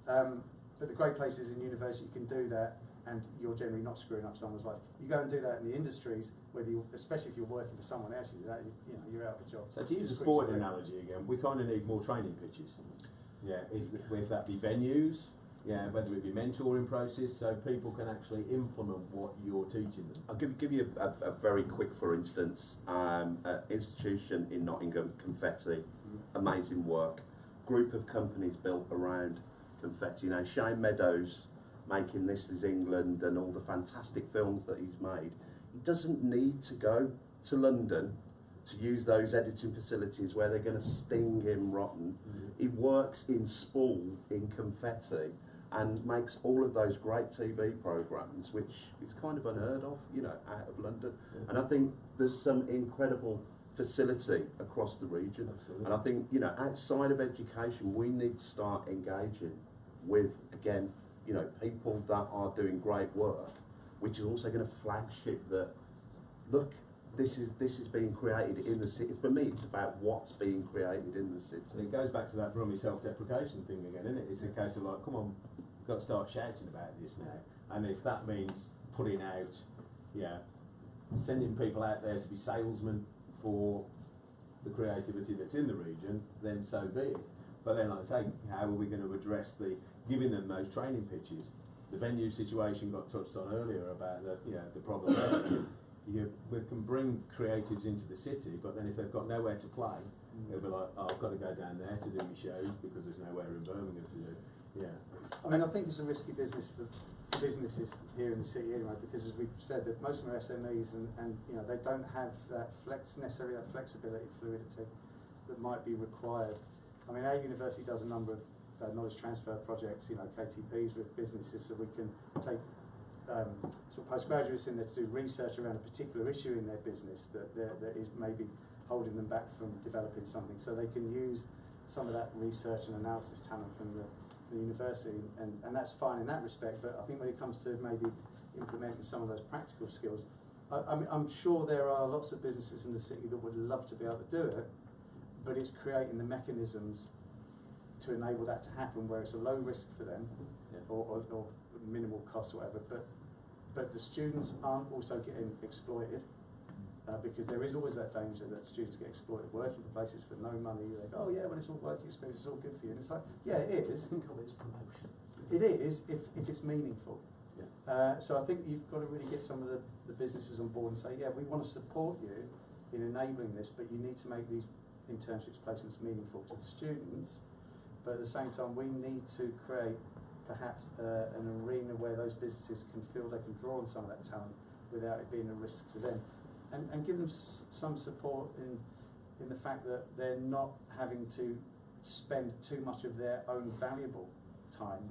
But the great place is in university you can do that, and you're generally not screwing up someone's life. You go and do that in the industries, especially if you're working for someone else, you're out of a job. So to use a sporting analogy again, we kind of need more training pitches. Yeah, if that be venues, whether it be mentoring process, so people can actually implement what you're teaching them. I'll give you a very quick, for instance, institution in Nottingham, Confetti, amazing work. Group of companies built around confetti. Now Shane Meadows, making This Is England and all the fantastic films that he's made, he doesn't need to go to London to use those editing facilities where they're going to sting him rotten. He works in Spool in Confetti and makes all of those great TV programmes, which is kind of unheard of, you know, out of London. And I think there's some incredible facility across the region. Absolutely. And I think, you know, outside of education, we need to start engaging with, again, you know, people that are doing great work, which is also going to flagship that, look, this is being created in the city. For me, it's about what's being created in the city. And it goes back to that Brummy self-deprecation thing again, isn't it? It's a case of like, come on, we've got to start shouting about this now. And if that means putting out, sending people out there to be salesmen for the creativity that's in the region, then so be it. But then, like I say, how are we going to address giving them those training pitches? The venue situation got touched on earlier about the problem there. We can bring creatives into the city, but then if they've got nowhere to play, they'll be like, I've got to go down there to do my shows because there's nowhere in Birmingham to do. Yeah. I mean, I think it's a risky business for businesses here in the city anyway, because as we've said, that most of them are SMEs and you know, they don't have that necessarily that flexibility, fluidity. that might be required. I mean, our university does a number of knowledge transfer projects, you know, KTPs with businesses, so we can take sort of postgraduates in there to do research around a particular issue in their business that is maybe holding them back from developing something. So they can use some of that research and analysis talent from the university, and that's fine in that respect. But I think when it comes to maybe implementing some of those practical skills, I'm sure there are lots of businesses in the city that would love to be able to do it, but it's creating the mechanisms to enable that to happen where it's a low risk for them, or minimal cost or whatever, but the students aren't also getting exploited, because there is always that danger that students get exploited working for places for no money. They go, oh yeah, well it's all work experience, it's all good for you. And it's like, yeah, it is. It's promotion. It is if it's meaningful. Yeah. So I think you've got to really get some of the businesses on board and say, yeah, we want to support you in enabling this, but you need to make these internships placements meaningful to the students. But at the same time, we need to create perhaps an arena where those businesses can feel they can draw on some of that talent without it being a risk to them, and give them some support in the fact that they're not having to spend too much of their own valuable time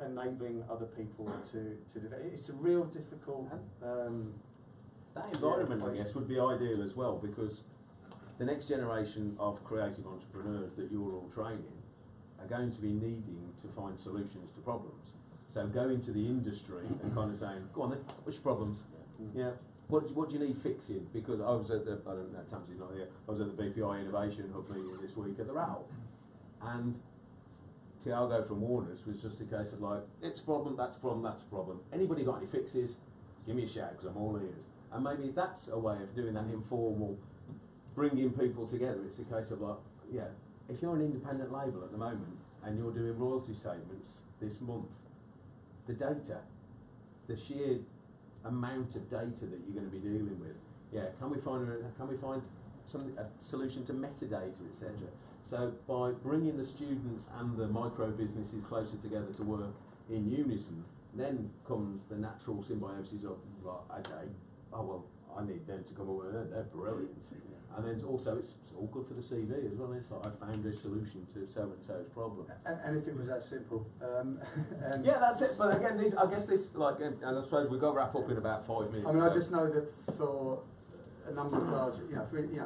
enabling other people to do that. It's a real difficult. That environment, I guess, would be ideal as well, because the next generation of creative entrepreneurs that you're all training are going to be needing to find solutions to problems. So go into the industry and kind of saying, go on then, what's your problems? Yeah. What do you need fixing? Because I was at the, I don't know, Tamsin's not here, I was at the BPI Innovation Hub meeting this week at the RAL, and Tiago from Warner's was just a case of like, it's a problem, that's a problem, that's a problem. Anybody got any fixes? Give me a shout, because I'm all ears. And maybe that's a way of doing that informal, bringing people together. It's a case of like, yeah, if you're an independent label at the moment and you're doing royalty statements this month, the data, the sheer amount of data that you're going to be dealing with, yeah, can we find a solution to metadata, etc. So by bringing the students and the micro businesses closer together to work in unison, then comes the natural symbiosis of, right, okay, oh well, I need them to come over there, they're brilliant. And then also it's all good for the CV as well. It's like, I found a solution to so-and-so's problem. And if it was that simple. Yeah, that's it. But again, I guess this, like, and I suppose we've got to wrap up in about 5 minutes. I mean, I just know that for a number of large,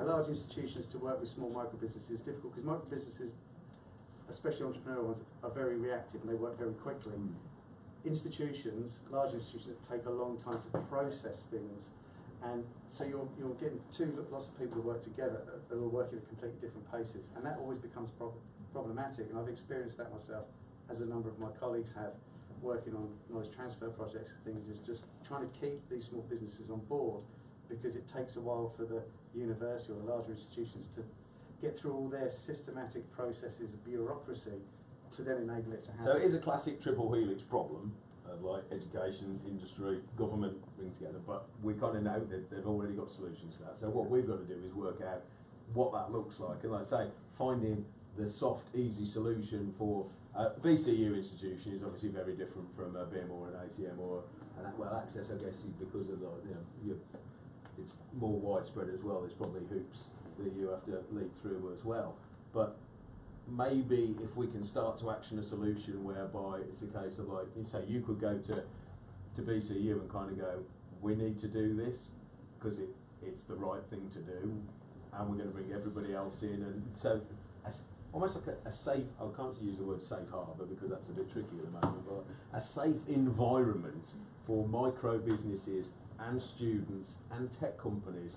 large institutions to work with small micro businesses is difficult, because micro businesses, especially entrepreneurial ones, are very reactive and they work very quickly. Institutions, large institutions, take a long time to process things. And so you're getting lots of people who work together that are working at completely different paces, and that always becomes problematic. And I've experienced that myself, as a number of my colleagues have, working on knowledge transfer projects and things, is just trying to keep these small businesses on board, because it takes a while for the university or the larger institutions to get through all their systematic processes of bureaucracy to then enable it to happen. So it is a classic triple helix problem. Like education, industry, government bring together, but we kind of know that they've already got solutions to that. So what we've got to do is work out what that looks like, and like I say, finding the soft, easy solution for a BCU institution is obviously very different from a BIMM or an ACM or Access, I guess, is because of the it's more widespread as well. There's probably hoops that you have to leap through as well, but maybe if we can start to action a solution whereby it's a case of like, you say, you could go to BCU and kind of go, we need to do this because it's the right thing to do, and we're going to bring everybody else in, and so almost like a safe, I can't use the word safe harbour because that's a bit tricky at the moment, but a safe environment for micro businesses and students and tech companies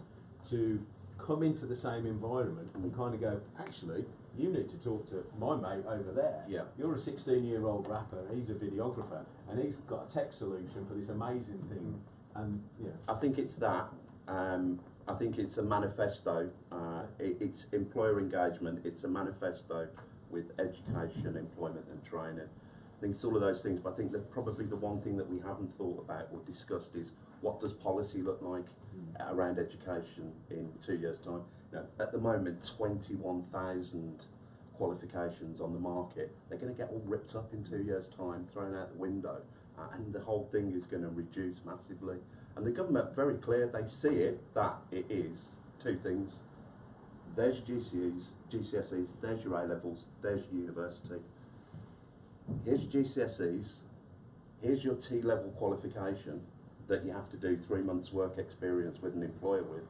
to come into the same environment and kind of go, actually, you need to talk to my mate over there. Yeah. You're a 16-year-old rapper, he's a videographer, and he's got a tech solution for this amazing thing. And yeah, I think it's that. I think it's a manifesto. It's employer engagement. It's a manifesto with education, employment, and training. I think it's all of those things. But I think that probably the one thing that we haven't thought about or discussed is, what does policy look like around education in 2 years' time? At the moment, 21,000 qualifications on the market. They're going to get all ripped up in 2 years' time, thrown out the window, and the whole thing is going to reduce massively. And the government are very clear, they see it, that it is two things: there's your GCSEs, there's your A-levels, there's your university. Here's your GCSEs, here's your T-level qualification that you have to do 3 months work experience with an employer with,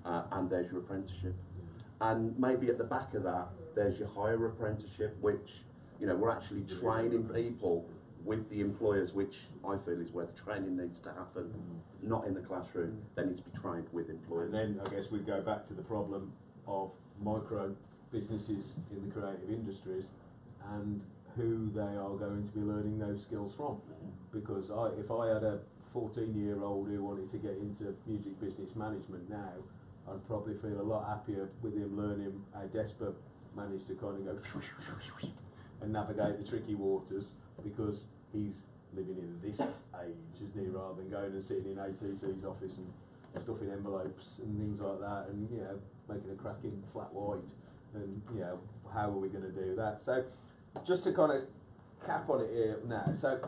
and there's your apprenticeship. And maybe at the back of that, there's your higher apprenticeship, which, you know, we're actually training people with the employers, which I feel is where the training needs to happen, not in the classroom. They need to be trained with employers. And then I guess we go back to the problem of micro businesses in the creative industries and who they are going to be learning those skills from. Because if I had a 14-year-old who wanted to get into music business management now, I'd probably feel a lot happier with him learning how Desper managed to kind of go and navigate the tricky waters, because he's living in this age, isn't he, rather than going and sitting in ATC's office and stuffing envelopes and things like that, and, you know, making a cracking flat white, and, you know, how are we going to do that? So just to kind of cap on it here now, so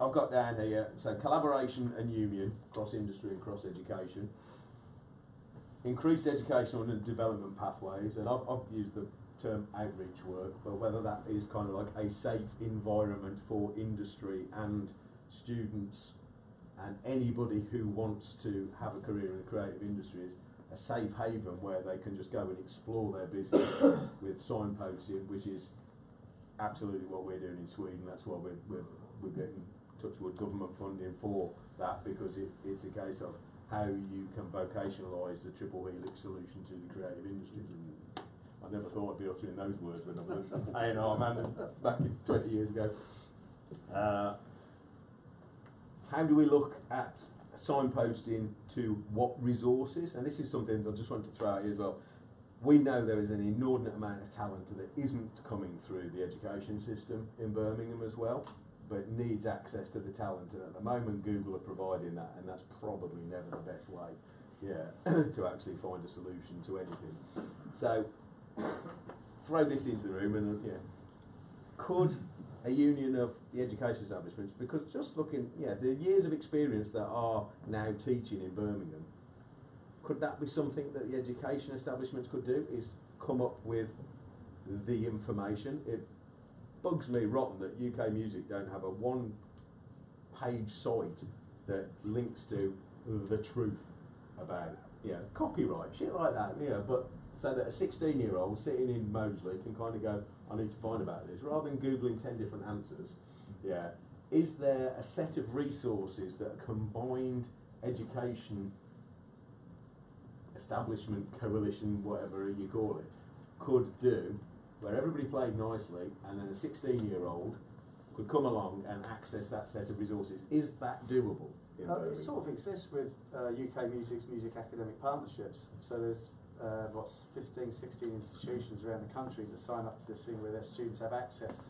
I've got down here, so collaboration and union across industry and cross education, increased educational and development pathways, and I've used the term outreach work, but whether that is kind of like a safe environment for industry and students and anybody who wants to have a career in the creative industries, a safe haven where they can just go and explore their business with signposting, which is absolutely what we're doing in Sweden. That's why we're getting touchwood government funding for that, because it's a case of how you can vocationalise the triple helix solution to the creative industries. I never thought I'd be uttering those words when I was an A&R man back 20 years ago. How do we look at signposting to what resources? And this is something I just want to throw out here as well. We know there is an inordinate amount of talent that isn't coming through the education system in Birmingham as well, but needs access to the talent. And at the moment, Google are providing that, and that's probably never the best way, to actually find a solution to anything. So throw this into the room, and could a union of the education establishments, because just looking, the years of experience that are now teaching in Birmingham, could that be something that the education establishments could do, is come up with the information? It bugs me rotten that UK Music don't have a one-page site that links to the truth about copyright, shit like that, but so that a 16-year-old sitting in Moseley can kind of go, I need to find about this, rather than Googling 10 different answers. Is there a set of resources that a combined education establishment, coalition, whatever you call it, could do, where everybody played nicely and then a 16-year-old could come along and access that set of resources? Is that doable? It sort of exists with UK Music's music academic partnerships. So there's 15, 16 institutions around the country that sign up to this thing where their students have access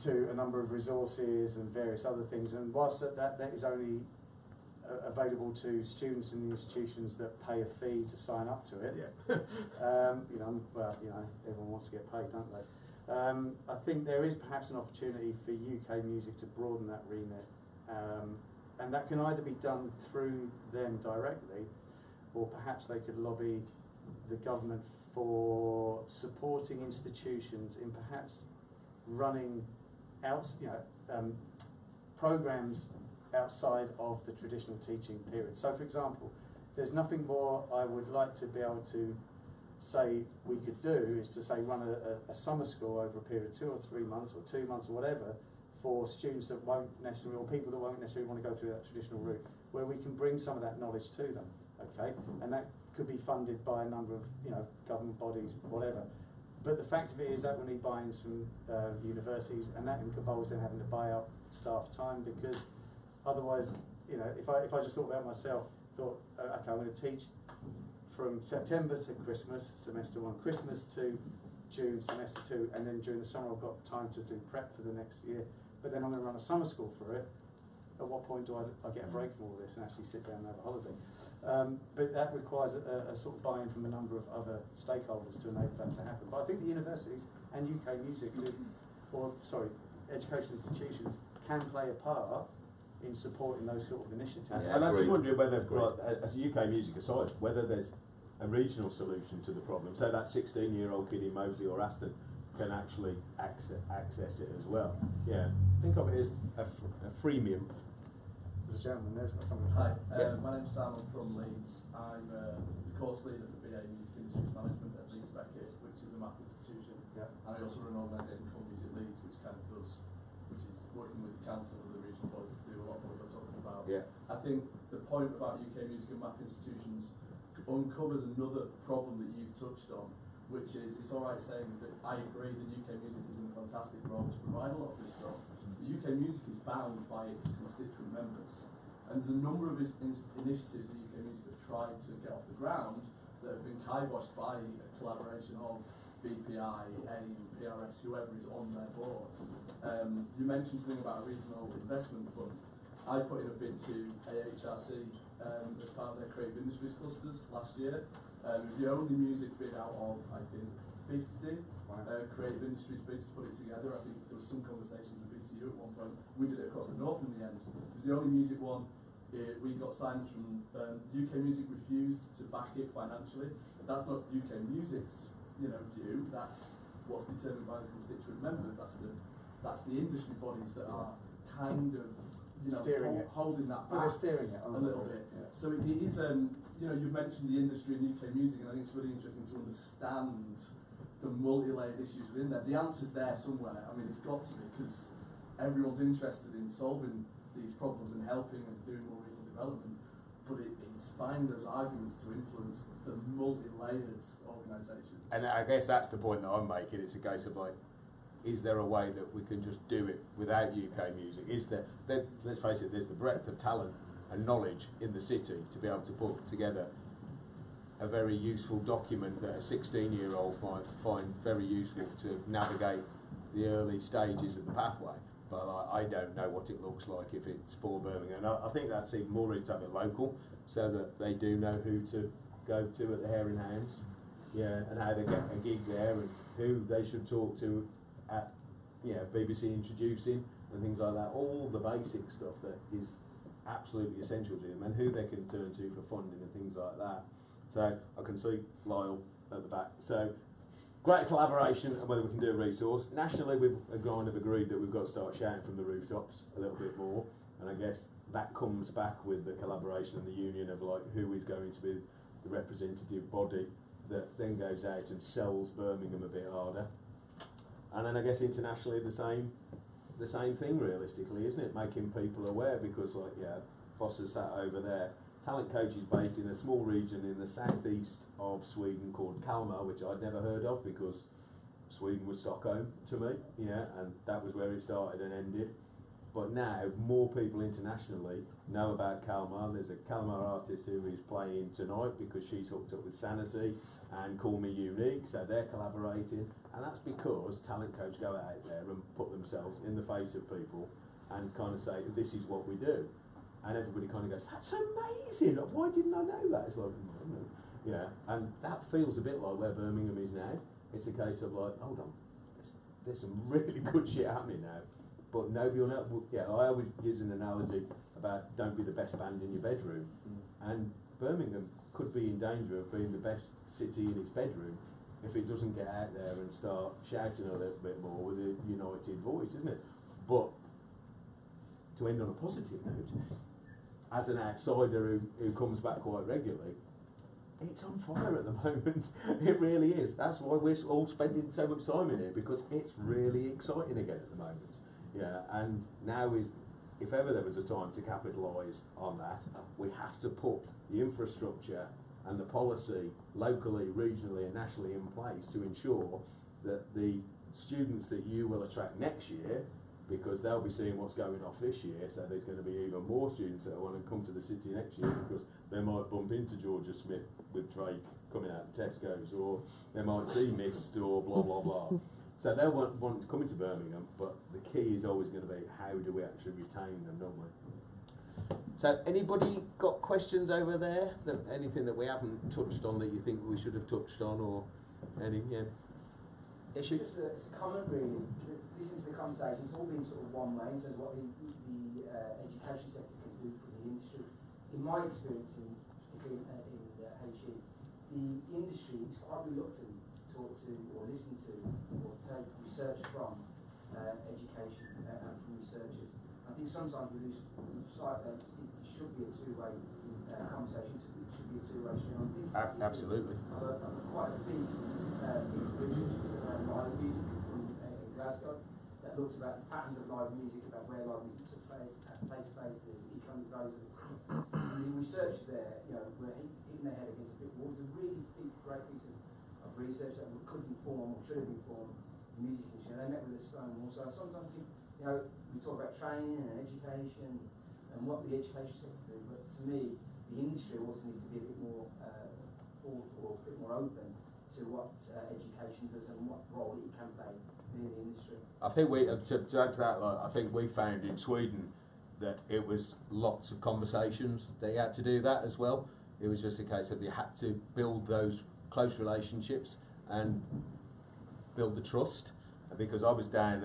to a number of resources and various other things. And whilst that is only available to students in the institutions that pay a fee to sign up to it, everyone wants to get paid, don't they? I think there is perhaps an opportunity for UK Music to broaden that remit, and that can either be done through them directly, or perhaps they could lobby the government for supporting institutions in perhaps running out, programs outside of the traditional teaching period. So, for example, there's nothing more I would like to be able to say we could do is to say run a summer school over a period of 2 or 3 months or 2 months or whatever for students that won't necessarily, or people that won't necessarily want to go through that traditional route, where we can bring some of that knowledge to them, okay? And that could be funded by a number of government bodies, whatever. But the fact of it is that we need buy-ins from universities, and that involves then having to buy up staff time, because otherwise, if I just thought about myself, okay, I'm going to teach from September to Christmas, semester 1, Christmas to June, semester 2, and then during the summer I've got time to do prep for the next year. But then I'm going to run a summer school for it. At what point do I get a break from all this and actually sit down and have a holiday? But that requires a sort of buy-in from a number of other stakeholders to enable that to happen. But I think the universities and UK Music education institutions can play a part in supporting those sort of initiatives. And I'm just wondering whether, as UK Music aside, whether there's a regional solution to the problem, so that 16-year-old kid in Moseley or Aston can actually access it as well. Yeah, think of it as a freemium. There's a gentleman there's got something to say. Hi, my name's Sam, I'm from Leeds. I'm the course leader for BA Music Industries Management at Leeds Beckett, which is a MAP institution. Yeah. And I also run an organisation called Music Leeds, which is working with the council and the regional bodies to do a lot of what you're talking about. Yeah. I think the point about UK music and MAP institutions uncovers another problem that you've touched on, which is it's all right saying that I agree that UK music is in a fantastic role to provide a lot of this stuff. But UK music is bound by its constituent members. And there's a number of initiatives that UK music have tried to get off the ground that have been kiboshed by a collaboration of BPI, AIM, PRS, whoever is on their board. You mentioned something about a regional investment fund. I put in a bid to AHRC as part of their creative industries clusters last year. It was the only music bid out of, I think, 50 creative industries bids to put it together. I think there was some conversations with BCU at one point. We did it across the north in the end. It was the only music one. We got signed from UK Music refused to back it financially. That's not UK Music's view. That's what's determined by the constituent members. That's the industry bodies that are kind of holding that back. But they're steering it a little bit. Yeah. So it is you've mentioned the industry in UK music, and I think it's really interesting to understand the multi-layered issues within there. The answer's there somewhere. I mean, it's got to be, because everyone's interested in solving these problems and helping and doing more regional development, but it's finding those arguments to influence the multi-layered organisation. And I guess that's the point that I'm making. It's a case of like, is there a way that we can just do it without UK music? Is there, let's face it, there's the breadth of talent and knowledge in the city to be able to put together a very useful document that a 16-year-old might find very useful to navigate the early stages of the pathway. But I don't know what it looks like if it's for Birmingham. And I think that's even more to have it local, so that they do know who to go to at the Hare and Hounds, and how they get a gig there, and who they should talk to at BBC introducing and things like that. All the basic stuff that is absolutely essential to them, and who they can turn to for funding and things like that. So I can see Lyle at the back. So great collaboration, and whether we can do a resource. Nationally, we've kind of agreed that we've got to start shouting from the rooftops a little bit more, and I guess that comes back with the collaboration and the union of like who is going to be the representative body that then goes out and sells Birmingham a bit harder. And then I guess internationally the same thing realistically, isn't it? Making people aware, because Boss has sat over there. Talent Coach is based in a small region in the southeast of Sweden called Kalmar, which I'd never heard of because Sweden was Stockholm to me, and that was where it started and ended. But now more people internationally know about Kalmar. There's a Kalmar artist who is playing tonight because she's hooked up with Sanity and Call Me Unique, so they're collaborating, and that's because Talent Coach go out there and put themselves in the face of people and kind of say, this is what we do. And everybody kind of goes, that's amazing, why didn't I know that? It's like, and that feels a bit like where Birmingham is now. It's a case of like, hold on, there's some really good shit happening now, but nobody will know. I always use an analogy about don't be the best band in your bedroom, and Birmingham could be in danger of being the best city in its bedroom if it doesn't get out there and start shouting a little bit more with a united voice, isn't it? But to end on a positive note, as an outsider who comes back quite regularly, it's on fire at the moment. It really is. That's why we're all spending so much time in here, because it's really exciting again at the moment. And now is, if ever there was a time to capitalise on that, we have to put the infrastructure and the policy locally, regionally and nationally in place to ensure that the students that you will attract next year, because they'll be seeing what's going off this year, so there's going to be even more students that want to come to the city next year, because they might bump into Georgia Smith with Drake coming out of Tesco's, or they might see Mist or blah blah blah. So they'll want to come into Birmingham, but the key is always going to be how do we actually retain them, don't we? So anybody got questions over there? Anything that we haven't touched on that you think we should have touched on, or any issue? Just it's a comment really. Listening to the conversation, it's all been sort of one way in terms of what the education sector can do for the industry. In my experience, particularly in HE, the the industry is quite reluctant to talk to or listen to or take research from education and from researchers. I think sometimes we lose sight that it should be a two-way conversation, it should be a two-way stream. I think Absolutely. quite a big piece of research around live music from Glasgow that looks about the patterns of live music, about where live music takes place, the economic values of it. And the research there, were hitting their head against a brick wall. It was a really big, great piece of research that could inform or should have informed the music industry. And they met with a stone wall. So I sometimes think, we talk about training and education and what the education sector do, but to me, the industry also needs to be a bit more thoughtful, a bit more open to what education does and what role it can play in the industry. I think we, to add to that, I think we found in Sweden that it was lots of conversations that you had to do that as well. It was just a case of you had to build those close relationships and build the trust. Because I was down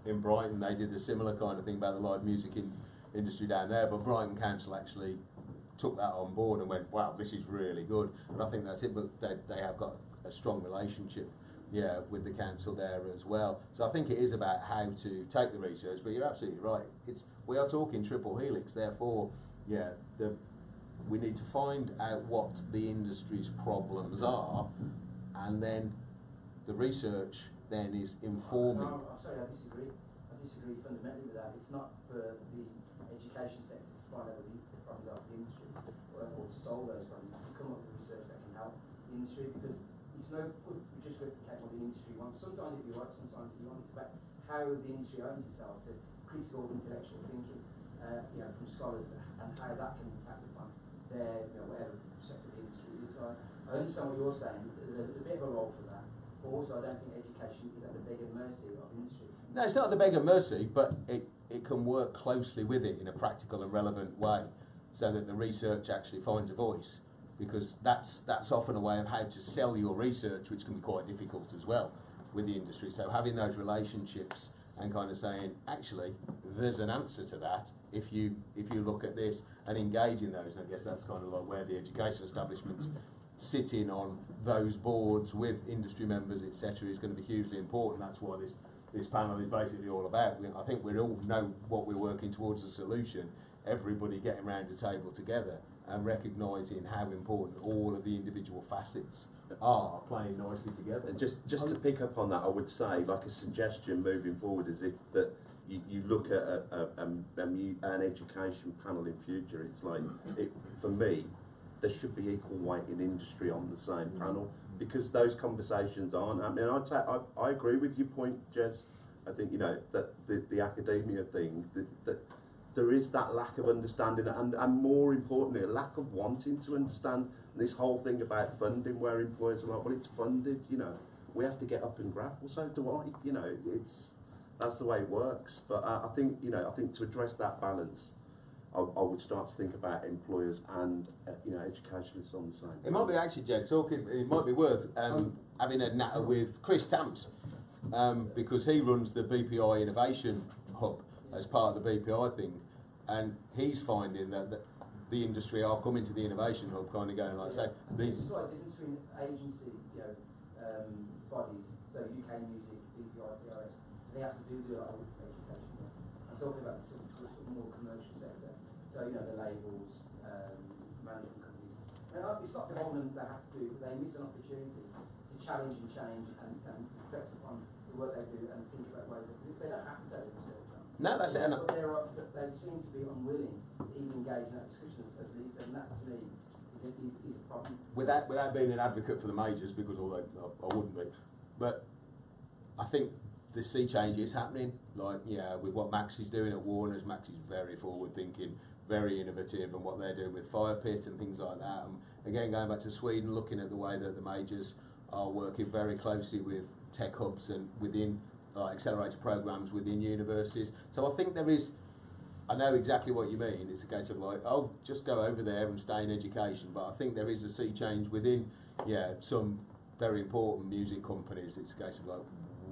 in Brighton, they did a similar kind of thing about the live music industry down there, but Brighton Council actually took that on board and went, wow, this is really good. And I think that's it, but they have got a strong relationship, with the council there as well. So I think it is about how to take the research, but you're absolutely right. We are talking triple helix, therefore, we need to find out what the industry's problems are, and then the research then is informing. No, I'm sorry, I disagree. I disagree fundamentally with that. It's not for the education sector to find out what the problems are for the industry or to solve those problems. To come up with research that can help the industry, because it's no good just replicate what the industry wants. Sometimes if you're right, sometimes if you're wrong. It's about how the industry owns itself, to critical intellectual thinking, from scholars, and how that can impact upon their, whatever sector of the industry is. So I understand what you're saying. There's a bit of a role for that. But also, I don't think education is at the beg and mercy of industry. No, it's not at the beg and mercy, but it can work closely with it in a practical and relevant way, so that the research actually finds a voice. Because that's often a way of how to sell your research, which can be quite difficult as well with the industry. So having those relationships and kind of saying, actually, there's an answer to that if you look at this and engage in those. And I guess that's kind of like where the education establishments sitting on those boards with industry members, etc., is going to be hugely important. That's why this panel is basically all about. I think we all know what we're working towards, a solution. Everybody getting around the table together and recognising how important all of the individual facets are playing nicely together. And just to pick up on that, I would say, like a suggestion moving forward, is if that you look at an education panel in future. It's like, for me, there should be equal weight in industry on the same panel, because those conversations aren't. I mean, I agree with your point, Jez. I think that the academia thing, that there is that lack of understanding, and more importantly, a lack of wanting to understand this whole thing about funding, where employers are like, well, it's funded, we have to get up and grab. Well, so do I. That's the way it works. But I think to address that balance, I would start to think about employers and educationists on the same. It might be actually, Jed, it might be worth having a natter with Chris Tamps, because he runs the BPI Innovation Hub as part of the BPI thing, and he's finding that the industry are coming to the Innovation Hub, kind of going like, say, these. It's like the difference between agency, bodies, so UK Music, BPI, PRS, they have to do a lot of education work. I'm talking about the sort of more commercial sector, so the labels, management companies. And it's not the whole them they have to do, but they miss an opportunity to challenge and change and reflect upon the work they do and think about ways that they don't have to take the research on. No, that's it. But they seem to be unwilling to even engage in that discussion, as Lee said, and that to me is a problem. Without being an advocate for the majors, because although I wouldn't be, but I think the sea change is happening. Like, with what Max is doing at Warner's, Max is very forward thinking, very innovative, and what they're doing with Fire Pit and things like that. And again, going back to Sweden, looking at the way that the majors are working very closely with tech hubs and within accelerator programs within universities. So I think there is, I know exactly what you mean. It's a case of like, just go over there and stay in education. But I think there is a sea change within, some very important music companies. It's a case of like,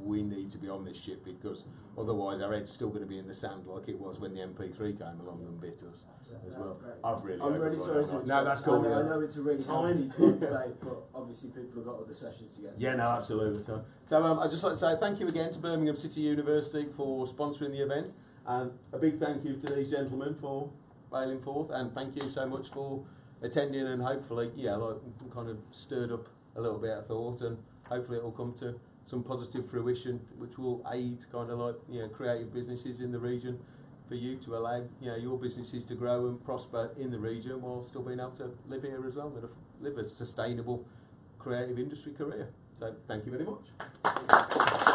we need to be on this ship, because otherwise our head's still going to be in the sand like it was when the MP3 came along and bit us as well. I'm really sorry to No, that's cool. I know it's a really healthy debate, but obviously people have got other sessions to get to. Yeah, no, absolutely. So I'd just like to say thank you again to Birmingham City University for sponsoring the event, and a big thank you to these gentlemen for bailing forth, and thank you so much for attending, and hopefully, kind of stirred up a little bit of thought, and hopefully it will come to some positive fruition, which will aid kind of creative businesses in the region, for you to allow your businesses to grow and prosper in the region while still being able to live here as well, and live a sustainable creative industry career. So thank you very much.